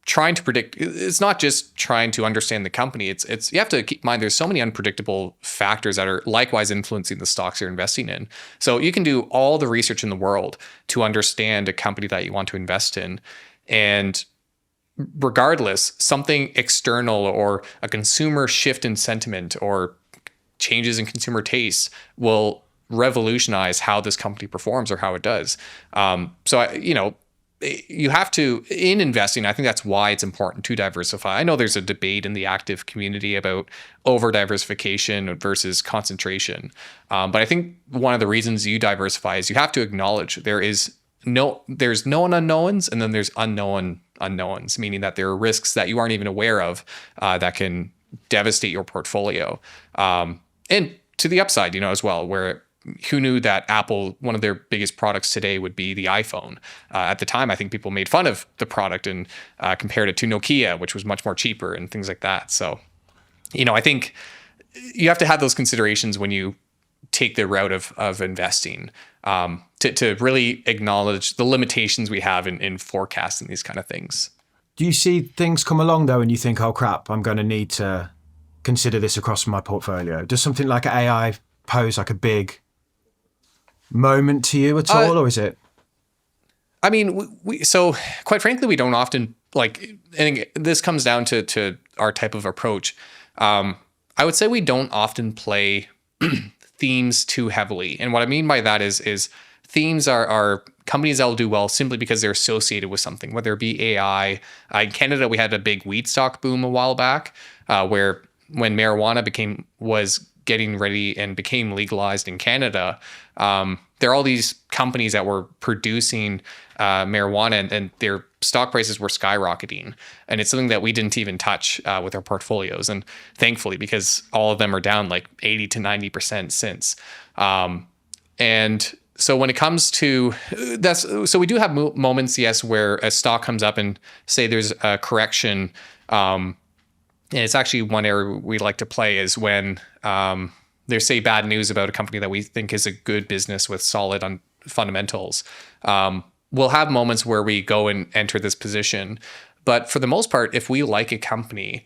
trying to predict. It's not just trying to understand the company. It's you have to keep in mind there's so many unpredictable factors that are likewise influencing the stocks you're investing in. So you can do all the research in the world to understand a company that you want to invest in. And regardless, something external or a consumer shift in sentiment or changes in consumer tastes will revolutionize how this company performs or how it does. You have to, in investing, I think that's why it's important to diversify. I know there's a debate in the active community about over diversification versus concentration. But I think one of the reasons you diversify is you have to acknowledge there's known unknowns, and then there's unknown unknowns, meaning that there are risks that you aren't even aware of that can devastate your portfolio. And to the upside, as well, where who knew that Apple, one of their biggest products today would be the iPhone. At the time, I think people made fun of the product and compared it to Nokia, which was much more cheaper and things like that. So, I think you have to have those considerations when you take the route of investing, to really acknowledge the limitations we have in forecasting these kind of things. Do you see things come along though and you think, oh crap, I'm going to need to consider this across my portfolio? Does something like AI pose like a big moment to you at all, or is it? I mean, so quite frankly, we don't often and this comes down to our type of approach. I would say we don't often play themes too heavily. And what I mean by that is themes are companies that will do well simply because they're associated with something, whether it be AI. In Canada, we had a big weed stock boom a while back, where when marijuana was getting ready and became legalized in Canada, there are all these companies that were producing marijuana, and their stock prices were skyrocketing. And it's something that we didn't even touch with our portfolios. And thankfully, because all of them are down like 80 to 90% since. And so when it comes to so we do have moments, yes, where a stock comes up and say there's a correction. And it's actually one area we like to play is when there's, say, bad news about a company that we think is a good business with solid fundamentals. We'll have moments where we go and enter this position. But for the most part, if we like a company,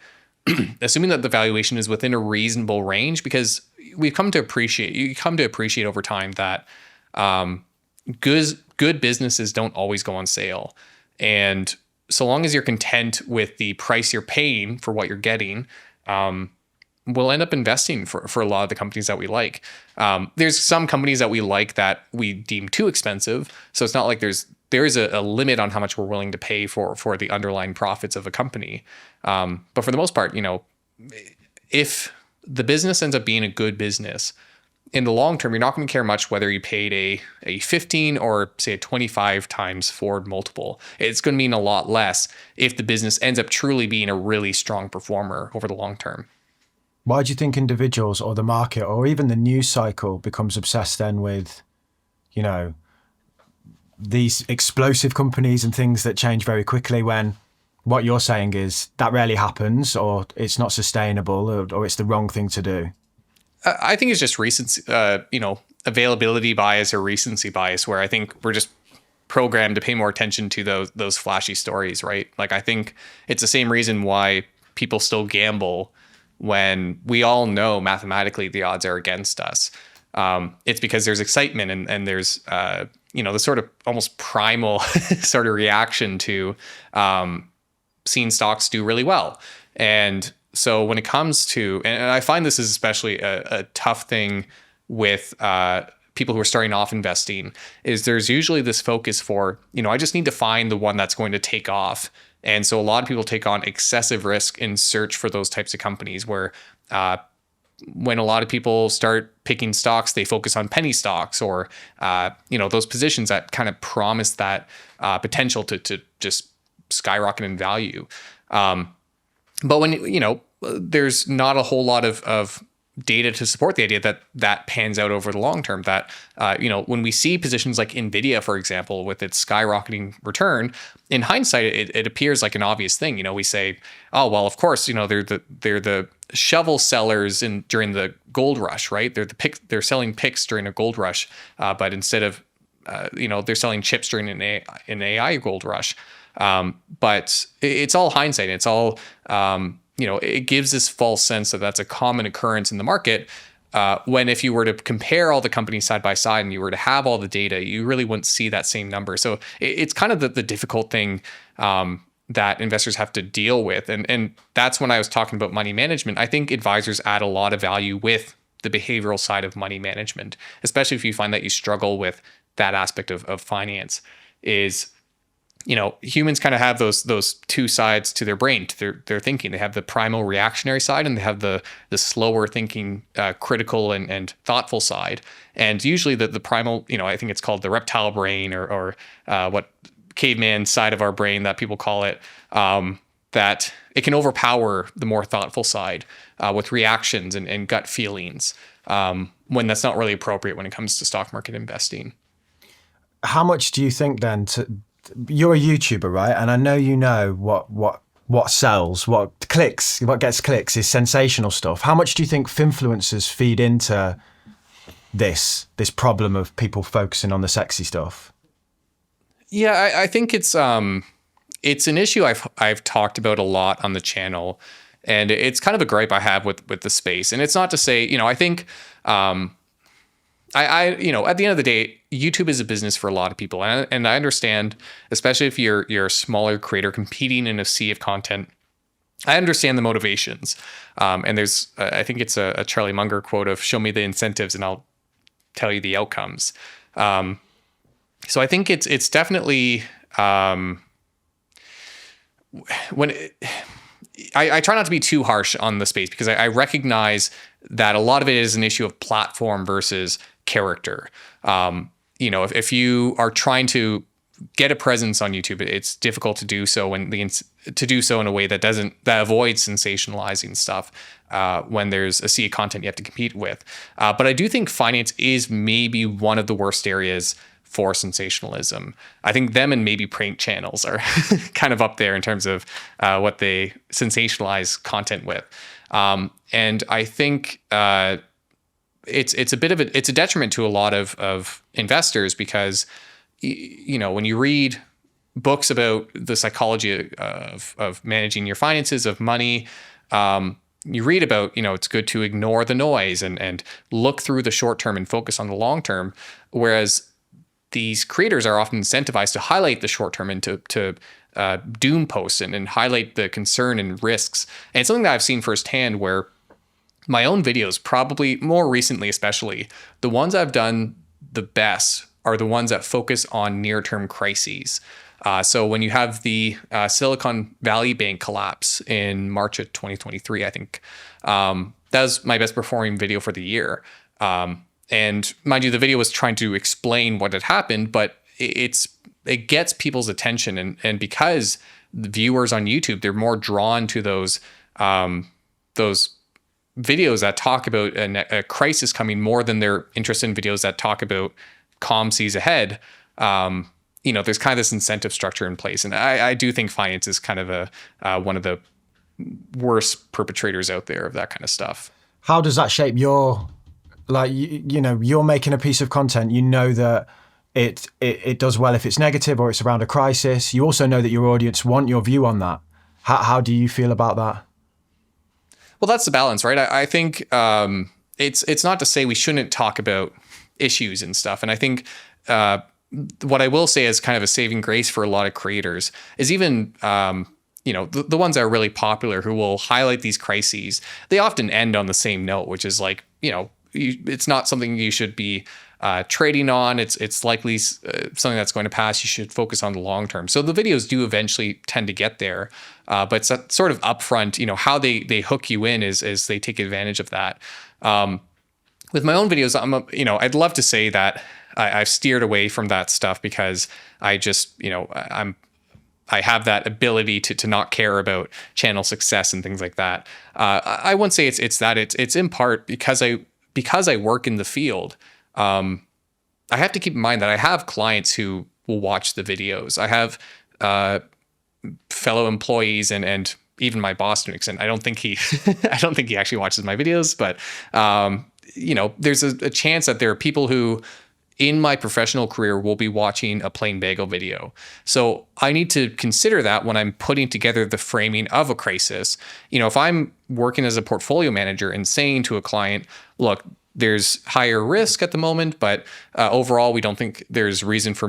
assuming that the valuation is within a reasonable range, because you come to appreciate over time that good businesses don't always go on sale. And so long as you're content with the price you're paying for what you're getting, we'll end up investing for a lot of the companies that we like. There's some companies that we like that we deem too expensive. So it's not like there is a limit on how much we're willing to pay for the underlying profits of a company. But for the most part, if the business ends up being a good business, in the long term, you're not going to care much whether you paid a 15 or say a 25 times forward multiple. It's going to mean a lot less if the business ends up truly being a really strong performer over the long term. Why do you think individuals or the market or even the news cycle becomes obsessed then with, these explosive companies and things that change very quickly, when what you're saying is that rarely happens, or it's not sustainable, or it's the wrong thing to do? I think it's just recency, availability bias or recency bias, where I think we're just programmed to pay more attention to those flashy stories, right? Like, I think it's the same reason why people still gamble when we all know mathematically the odds are against us. It's because there's excitement and there's, the sort of almost primal sort of reaction to seeing stocks do really well. And so when it comes to, and I find this is especially a tough thing with people who are starting off investing, is there's usually this focus for, I just need to find the one that's going to take off. And so a lot of people take on excessive risk in search for those types of companies where when a lot of people start picking stocks, they focus on penny stocks or, those positions that kind of promise that potential to just skyrocket in value. But when, there's not a whole lot of data to support the idea that pans out over the long term, that, when we see positions like NVIDIA, for example, with its skyrocketing return, in hindsight, it appears like an obvious thing. We say, oh, well, of course, they're the shovel sellers during the gold rush, right? They're selling picks during a gold rush, but instead of, they're selling chips during an AI gold rush. But it's all hindsight. It's all, it gives this false sense that that's a common occurrence in the market. When if you were to compare all the companies side by side and you were to have all the data, you really wouldn't see that same number. So it's kind of the difficult thing that investors have to deal with. And that's when I was talking about money management. I think advisors add a lot of value with the behavioral side of money management, especially if you find that you struggle with that aspect of finance. Is, humans kind of have those two sides to their brain, to their thinking. They have the primal reactionary side, and they have the slower thinking, critical and thoughtful side. And usually the primal, I think it's called the reptile brain, or what caveman side of our brain that people call it, that it can overpower the more thoughtful side with reactions and gut feelings, when that's not really appropriate when it comes to stock market investing. How much do you think then you're a YouTuber, right? And I know what sells, what gets clicks is sensational stuff. How much do you think finfluencers feed into this problem of people focusing on the sexy stuff? Yeah, I think it's an issue I've talked about a lot on the channel, and it's kind of a gripe I have with the space. And it's not to say, I think I at the end of the day, YouTube is a business for a lot of people, and I understand, especially if you're a smaller creator competing in a sea of content. I understand the motivations, and there's I think it's a Charlie Munger quote of "Show me the incentives, and I'll tell you the outcomes." So I think it's definitely I try not to be too harsh on the space, because I recognize that a lot of it is an issue of platform versus character. If you are trying to get a presence on YouTube, it's difficult to do so in a way that avoids sensationalizing stuff when there's a sea of content you have to compete with. But I do think finance is maybe one of the worst areas for sensationalism. I think them and maybe prank channels are kind of up there in terms of what they sensationalize content with. And I think it's a detriment to a lot of investors, because when you read books about the psychology of managing your finances, of money, you read about, it's good to ignore the noise and look through the short term and focus on the long term, whereas these creators are often incentivized to highlight the short term and to doom post and highlight the concern and risks. And it's something that I've seen firsthand, where my own videos, probably more recently especially, the ones I've done the best are the ones that focus on near-term crises. So when you have the Silicon Valley Bank collapse in March of 2023, I think, that was my best performing video for the year. And mind you, the video was trying to explain what had happened, but it gets people's attention. And because the viewers on YouTube, they're more drawn to those videos that talk about a crisis coming more than they're interested in videos that talk about calm seas ahead. There's kind of this incentive structure in place. And I do think finance is kind of one of the worst perpetrators out there of that kind of stuff. How does that shape your, you're making a piece of content, that it does well if it's negative or it's around a crisis. You also know that your audience want your view on that. How do you feel about that? Well, that's the balance, right? I think it's not to say we shouldn't talk about issues and stuff. And I think what I will say is kind of a saving grace for a lot of creators is even, the ones that are really popular who will highlight these crises, they often end on the same note, which is like, it's not something you should be trading on. It's likely something that's going to pass. You should focus on the long term. So the videos do eventually tend to get there, but it's sort of upfront. How they hook you in is they take advantage of that. With my own videos, I'd love to say that I've steered away from that stuff, because I just I have that ability to not care about channel success and things like that. I wouldn't say it's in part because I work in the field. I have to keep in mind that I have clients who will watch the videos. I have fellow employees and even my boss to an extent. I don't think he actually watches my videos, but there's a chance that there are people who in my professional career will be watching a Plain Bagel video. So I need to consider that when I'm putting together the framing of a crisis. If I'm working as a portfolio manager and saying to a client, look, there's higher risk at the moment, but overall, we don't think there's reason for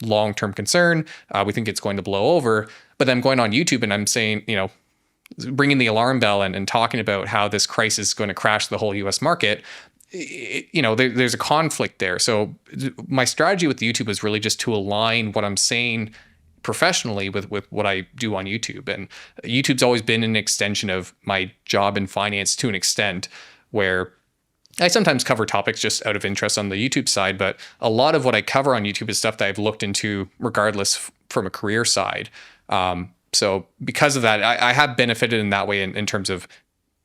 long-term concern. We think it's going to blow over. But then I'm going on YouTube and I'm saying, ringing the alarm bell and talking about how this crisis is going to crash the whole US market. There's a conflict there. So my strategy with YouTube is really just to align what I'm saying professionally with what I do on YouTube. And YouTube's always been an extension of my job in finance to an extent, where I sometimes cover topics just out of interest on the YouTube side, but a lot of what I cover on YouTube is stuff that I've looked into regardless from a career side. So because of that, I have benefited in that way in terms of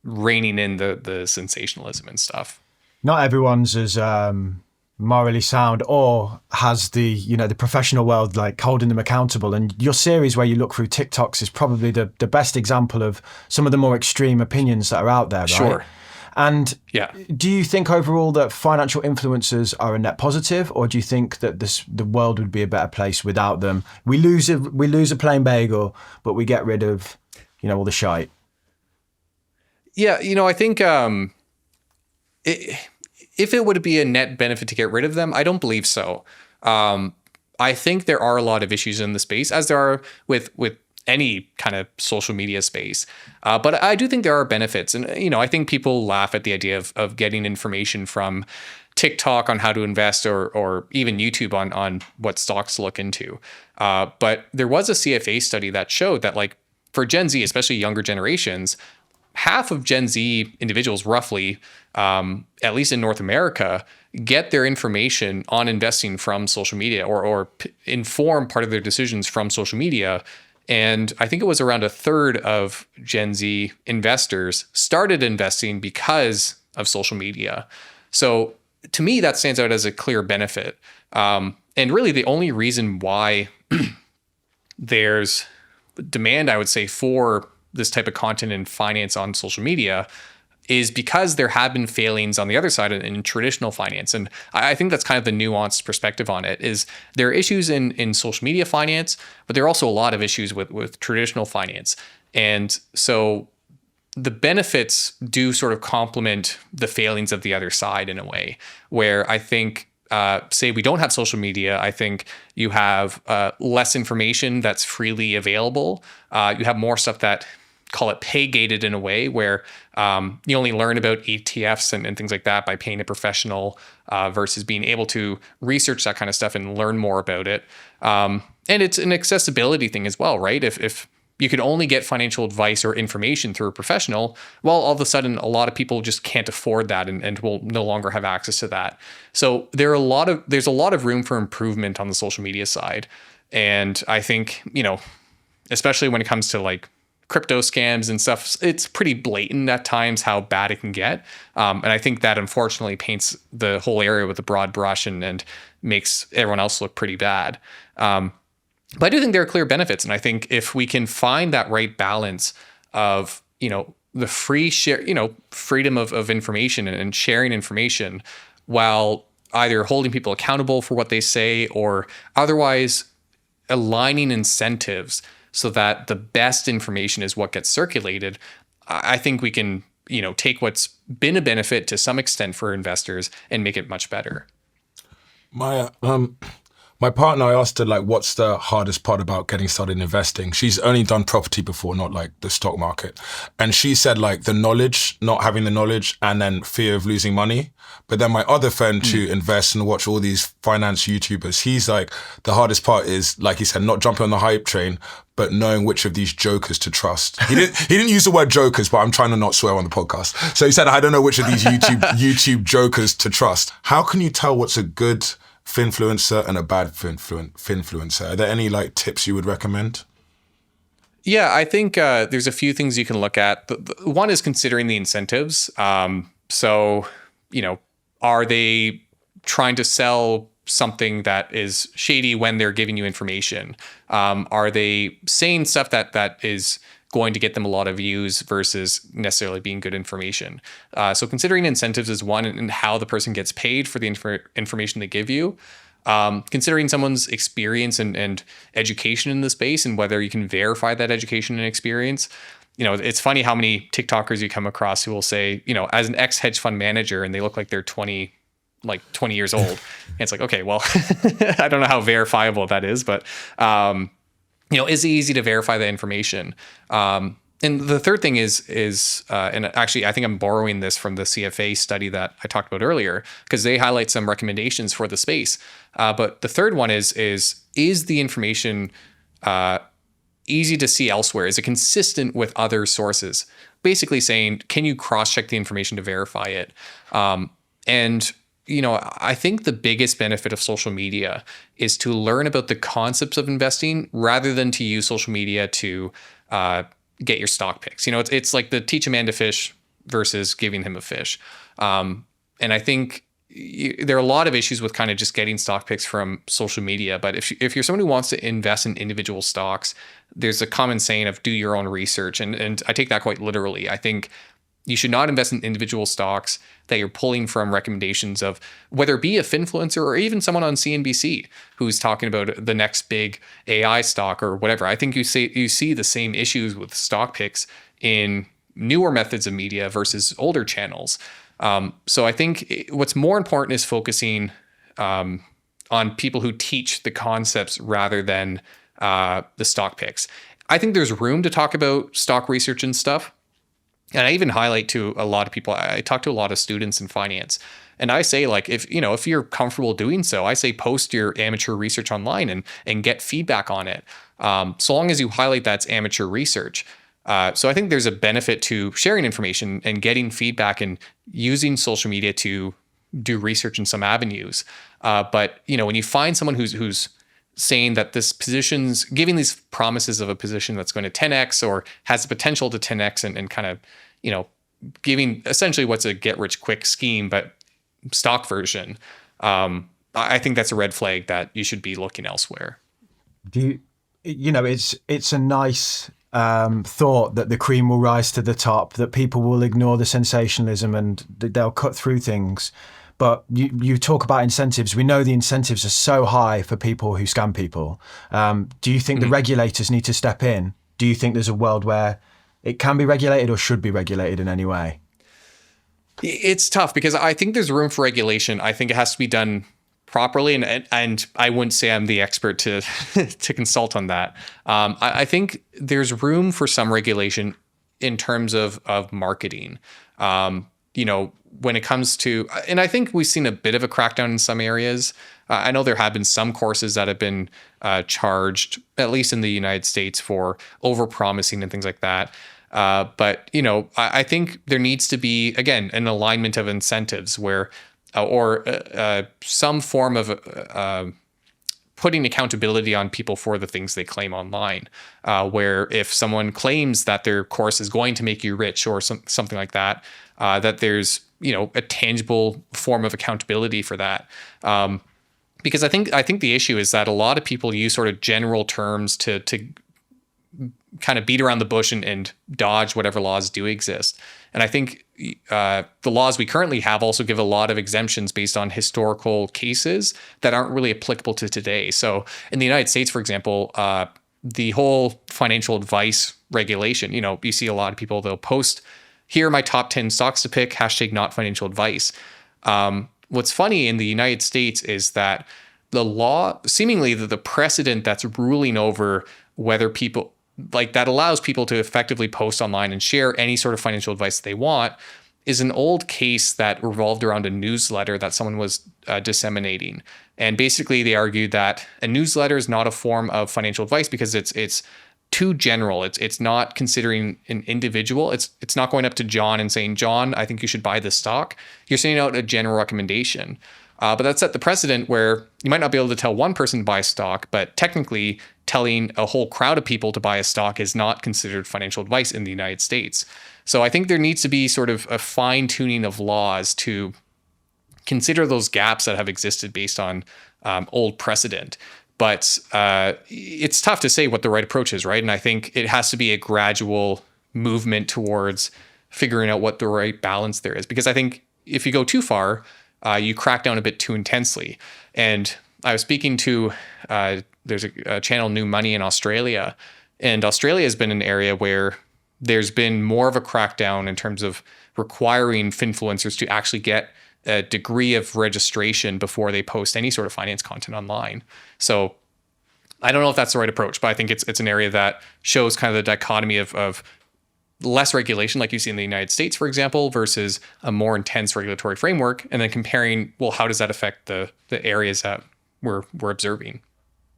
reining in the sensationalism and stuff. Not everyone's as morally sound or has the professional world like holding them accountable. And your series where you look through TikToks is probably the best example of some of the more extreme opinions that are out there, right? Sure. And yeah. Do you think overall that financial influencers are a net positive, or do you think that the world would be a better place without them? We lose a plain bagel, but we get rid of, all the shite. Yeah, I think if it would be a net benefit to get rid of them, I don't believe so. I think there are a lot of issues in the space, as there are with any kind of social media space. But I do think there are benefits. And, I think people laugh at the idea of getting information from TikTok on how to invest or even YouTube on what stocks to look into. But there was a CFA study that showed that, like, for Gen Z, especially younger generations, half of Gen Z individuals, roughly, at least in North America, get their information on investing from social media or inform part of their decisions from social media. And I think it was around a third of Gen Z investors started investing because of social media. So to me, that stands out as a clear benefit. And really the only reason why there's demand, I would say, for this type of content and finance on social media is because there have been failings on the other side in traditional finance. And I think that's kind of the nuanced perspective on it. Is there are issues in social media finance, but there are also a lot of issues with traditional finance. And so the benefits do sort of complement the failings of the other side in a way, where I think, say we don't have social media, I think you have less information that's freely available. You have more stuff that, call it pay gated in a way, where you only learn about ETFs and things like that by paying a professional versus being able to research that kind of stuff and learn more about it. And it's an accessibility thing as well, right? If you could only get financial advice or information through a professional, well, all of a sudden, a lot of people just can't afford that and will no longer have access to that. So there's a lot of room for improvement on the social media side. And I think, especially when it comes to like crypto scams and stuff, it's pretty blatant at times how bad it can get. And I think that unfortunately paints the whole area with a broad brush and makes everyone else look pretty bad. But I do think there are clear benefits. And I think if we can find that right balance of, the freedom of information and sharing information while either holding people accountable for what they say or otherwise aligning incentives so that the best information is what gets circulated, I think we can, take what's been a benefit to some extent for investors and make it much better. My partner, I asked her, like, what's the hardest part about getting started in investing? She's only done property before, not like the stock market. And she said, like, the knowledge, not having the knowledge, and then fear of losing money. But then my other friend who invests and watch all these finance YouTubers, he's like, the hardest part is, like he said, not jumping on the hype train, but knowing which of these jokers to trust. He didn't use the word jokers, but I'm trying to not swear on the podcast. So he said, I don't know which of these YouTube jokers to trust. How can you tell what's a good finfluencer and a bad finfluencer? Are there any like tips you would recommend? Yeah, I think there's a few things you can look at. One is considering the incentives. So, are they trying to sell something that is shady when they're giving you information? Are they saying stuff that is going to get them a lot of views versus necessarily being good information? So considering incentives is one, and how the person gets paid for the information they give you. Considering someone's experience and education in the space and whether you can verify that education and experience. It's funny how many TikTokers you come across who will say, as an ex-hedge fund manager, and they look like they're 20 like 20 years old. And it's like, okay, well, I don't know how verifiable that is, but is it easy to verify that information? And the third thing is, and actually, I think I'm borrowing this from the CFA study that I talked about earlier, because they highlight some recommendations for the space. But the third one is the information easy to see elsewhere? Is it consistent with other sources? Basically saying, can you cross-check the information to verify it? And I think the biggest benefit of social media is to learn about the concepts of investing rather than to use social media to get your stock picks. It's like the teach a man to fish versus giving him a fish. And I think there are a lot of issues with kind of just getting stock picks from social media. But if you're someone who wants to invest in individual stocks, there's a common saying of do your own research. And I take that quite literally. I think you should not invest in individual stocks that you're pulling from recommendations of whether it be a finfluencer or even someone on CNBC who's talking about the next big AI stock or whatever. I think you see the same issues with stock picks in newer methods of media versus older channels. So I think what's more important is focusing on people who teach the concepts rather than the stock picks. I think there's room to talk about stock research and stuff. And I even highlight to a lot of people, I talk to a lot of students in finance, and I say, like, if you're comfortable doing so, I say post your amateur research online and get feedback on it. So long as you highlight that's amateur research. So I think there's a benefit to sharing information and getting feedback and using social media to do research in some avenues. But when you find someone who's saying that this position's giving these promises of a position that's going to 10x or has the potential to 10x and kind of, giving essentially what's a get rich quick scheme, but stock version. I think that's a red flag that you should be looking elsewhere. It's a nice thought that the cream will rise to the top, that people will ignore the sensationalism and they'll cut through things. But you talk about incentives. We know the incentives are so high for people who scam people. Do you think the regulators need to step in? Do you think there's a world where it can be regulated or should be regulated in any way? It's tough because I think there's room for regulation. I think it has to be done properly, and I wouldn't say I'm the expert to to consult on that. I think there's room for some regulation in terms of marketing. When it comes to, and I think we've seen a bit of a crackdown in some areas. I know there have been some courses that have been charged, at least in the United States, for overpromising and things like that. But I think there needs to be, again, an alignment of incentives where, or some form of putting accountability on people for the things they claim online, where if someone claims that their course is going to make you rich or something like that, that there's a tangible form of accountability for that. Because I think the issue is that a lot of people use sort of general terms to kind of beat around the bush and dodge whatever laws do exist. And I think the laws we currently have also give a lot of exemptions based on historical cases that aren't really applicable to today. So in the United States, for example, the whole financial advice regulation, you see a lot of people, they'll post, here are my top 10 stocks to pick, # not financial advice. What's funny in the United States is that the law, seemingly the precedent that's ruling over whether people, like that allows people to effectively post online and share any sort of financial advice they want, is an old case that revolved around a newsletter that someone was disseminating. And basically they argued that a newsletter is not a form of financial advice because it's too general. It's not considering an individual. It's not going up to John and saying, John, I think you should buy this stock. You're sending out a general recommendation. But that set the precedent where you might not be able to tell one person to buy a stock, but technically telling a whole crowd of people to buy a stock is not considered financial advice in the United States. So I think there needs to be sort of a fine tuning of laws to consider those gaps that have existed based on old precedent. But it's tough to say what the right approach is, right? And I think it has to be a gradual movement towards figuring out what the right balance there is. Because I think if you go too far, you crack down a bit too intensely. And I was speaking to, there's a channel, New Money in Australia. And Australia has been an area where there's been more of a crackdown in terms of requiring finfluencers to actually get a degree of registration before they post any sort of finance content online. So I don't know if that's the right approach, but I think it's an area that shows kind of the dichotomy of less regulation, like you see in the United States, for example, versus a more intense regulatory framework, and then comparing, well, how does that affect the areas that we're observing?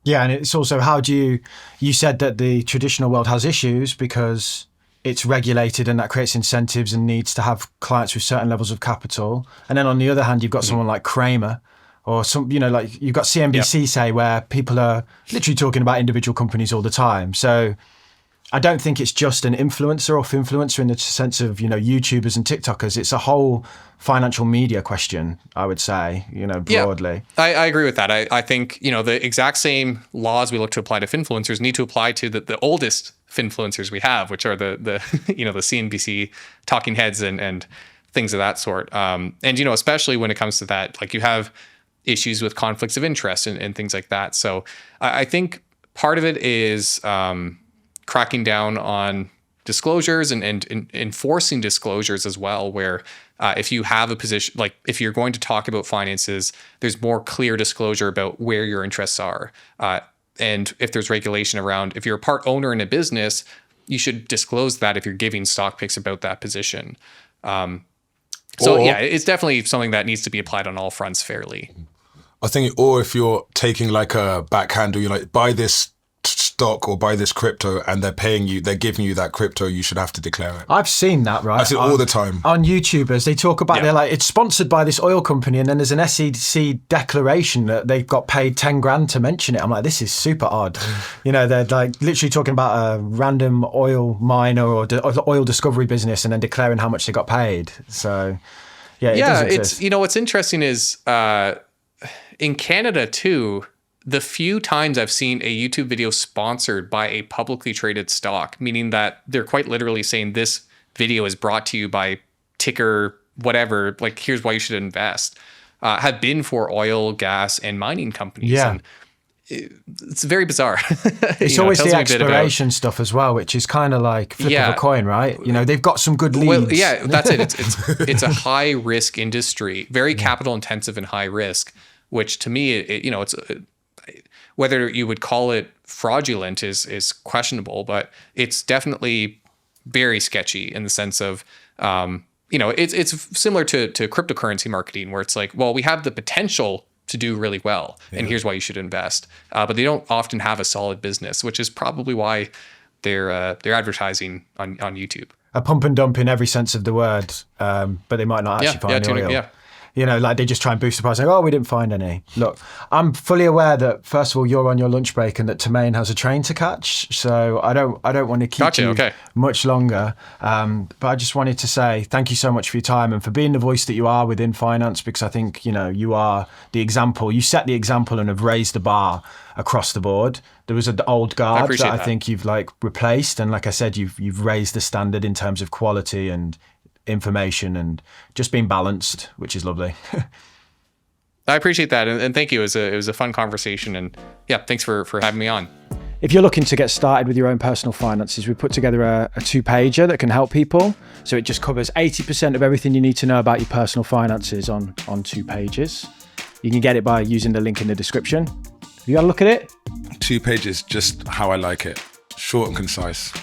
Yeah, and it's also how do you said that the traditional world has issues because it's regulated and that creates incentives and needs to have clients with certain levels of capital. And then on the other hand, you've got someone like Kramer or some, like you've got CNBC say where people are literally talking about individual companies all the time. So I don't think it's just an influencer or finfluencer in the sense of, YouTubers and TikTokers. It's a whole financial media question, I would say, broadly. Yeah, I agree with that. I think, the exact same laws we look to apply to finfluencers need to apply to the oldest finfluencers we have, which are the the CNBC talking heads and things of that sort. And, especially when it comes to that, like you have issues with conflicts of interest and things like that. So I think part of it is cracking down on disclosures and enforcing disclosures as well, where if you have a position, like if you're going to talk about finances, there's more clear disclosure about where your interests are. And if there's regulation around, if you're a part owner in a business, you should disclose that if you're giving stock picks about that position. It's definitely something that needs to be applied on all fronts fairly. I think, or if you're taking like a backhandle, you're like, buy this stock or buy this crypto and they're giving you that crypto, you should have to declare it. I've seen that, right? I see it all the time. On YouTubers, they talk about, they're like, it's sponsored by this oil company and then there's an SEC declaration that they've got paid 10 grand to mention it. I'm like, this is super odd. They're like literally talking about a random oil miner or oil discovery business and then declaring how much they got paid. So it does exist. It's, what's interesting is in Canada too, the few times I've seen a YouTube video sponsored by a publicly traded stock, meaning that they're quite literally saying this video is brought to you by ticker whatever, like here's why you should invest, have been for oil, gas, and mining companies. Yeah. And it's very bizarre. It's always the exploration stuff as well, which is kind of like flip of a coin, right? They've got some good leads. Well, yeah, that's it. It's a high risk industry, very capital intensive and high risk, which to me, it's whether you would call it fraudulent is questionable, but it's definitely very sketchy in the sense of, it's similar to cryptocurrency marketing where it's like, well, we have the potential to do really well, and here's why you should invest. But they don't often have a solid business, which is probably why they're advertising on YouTube. A pump and dump in every sense of the word, but they might not actually find oil. Yeah. Like they just try and boost the price. Like, oh, we didn't find any. Look, I'm fully aware that first of all, you're on your lunch break and that Tamain has a train to catch. So I don't want to keep you much longer. But I just wanted to say thank you so much for your time and for being the voice that you are within finance, because I think, you are the example. You set the example and have raised the bar across the board. There was an old guard that I think you've replaced. And like I said, you've raised the standard in terms of quality and information and just being balanced, which is lovely. I appreciate that, and thank you. It was a fun conversation, and thanks for having me on. If you're looking to get started with your own personal finances, we put together a 2-pager that can help people. So it just covers 80% of everything you need to know about your personal finances on 2 pages. You can get it by using the link in the description. Have you had a look at it? 2 pages, just how I like it. Short and concise.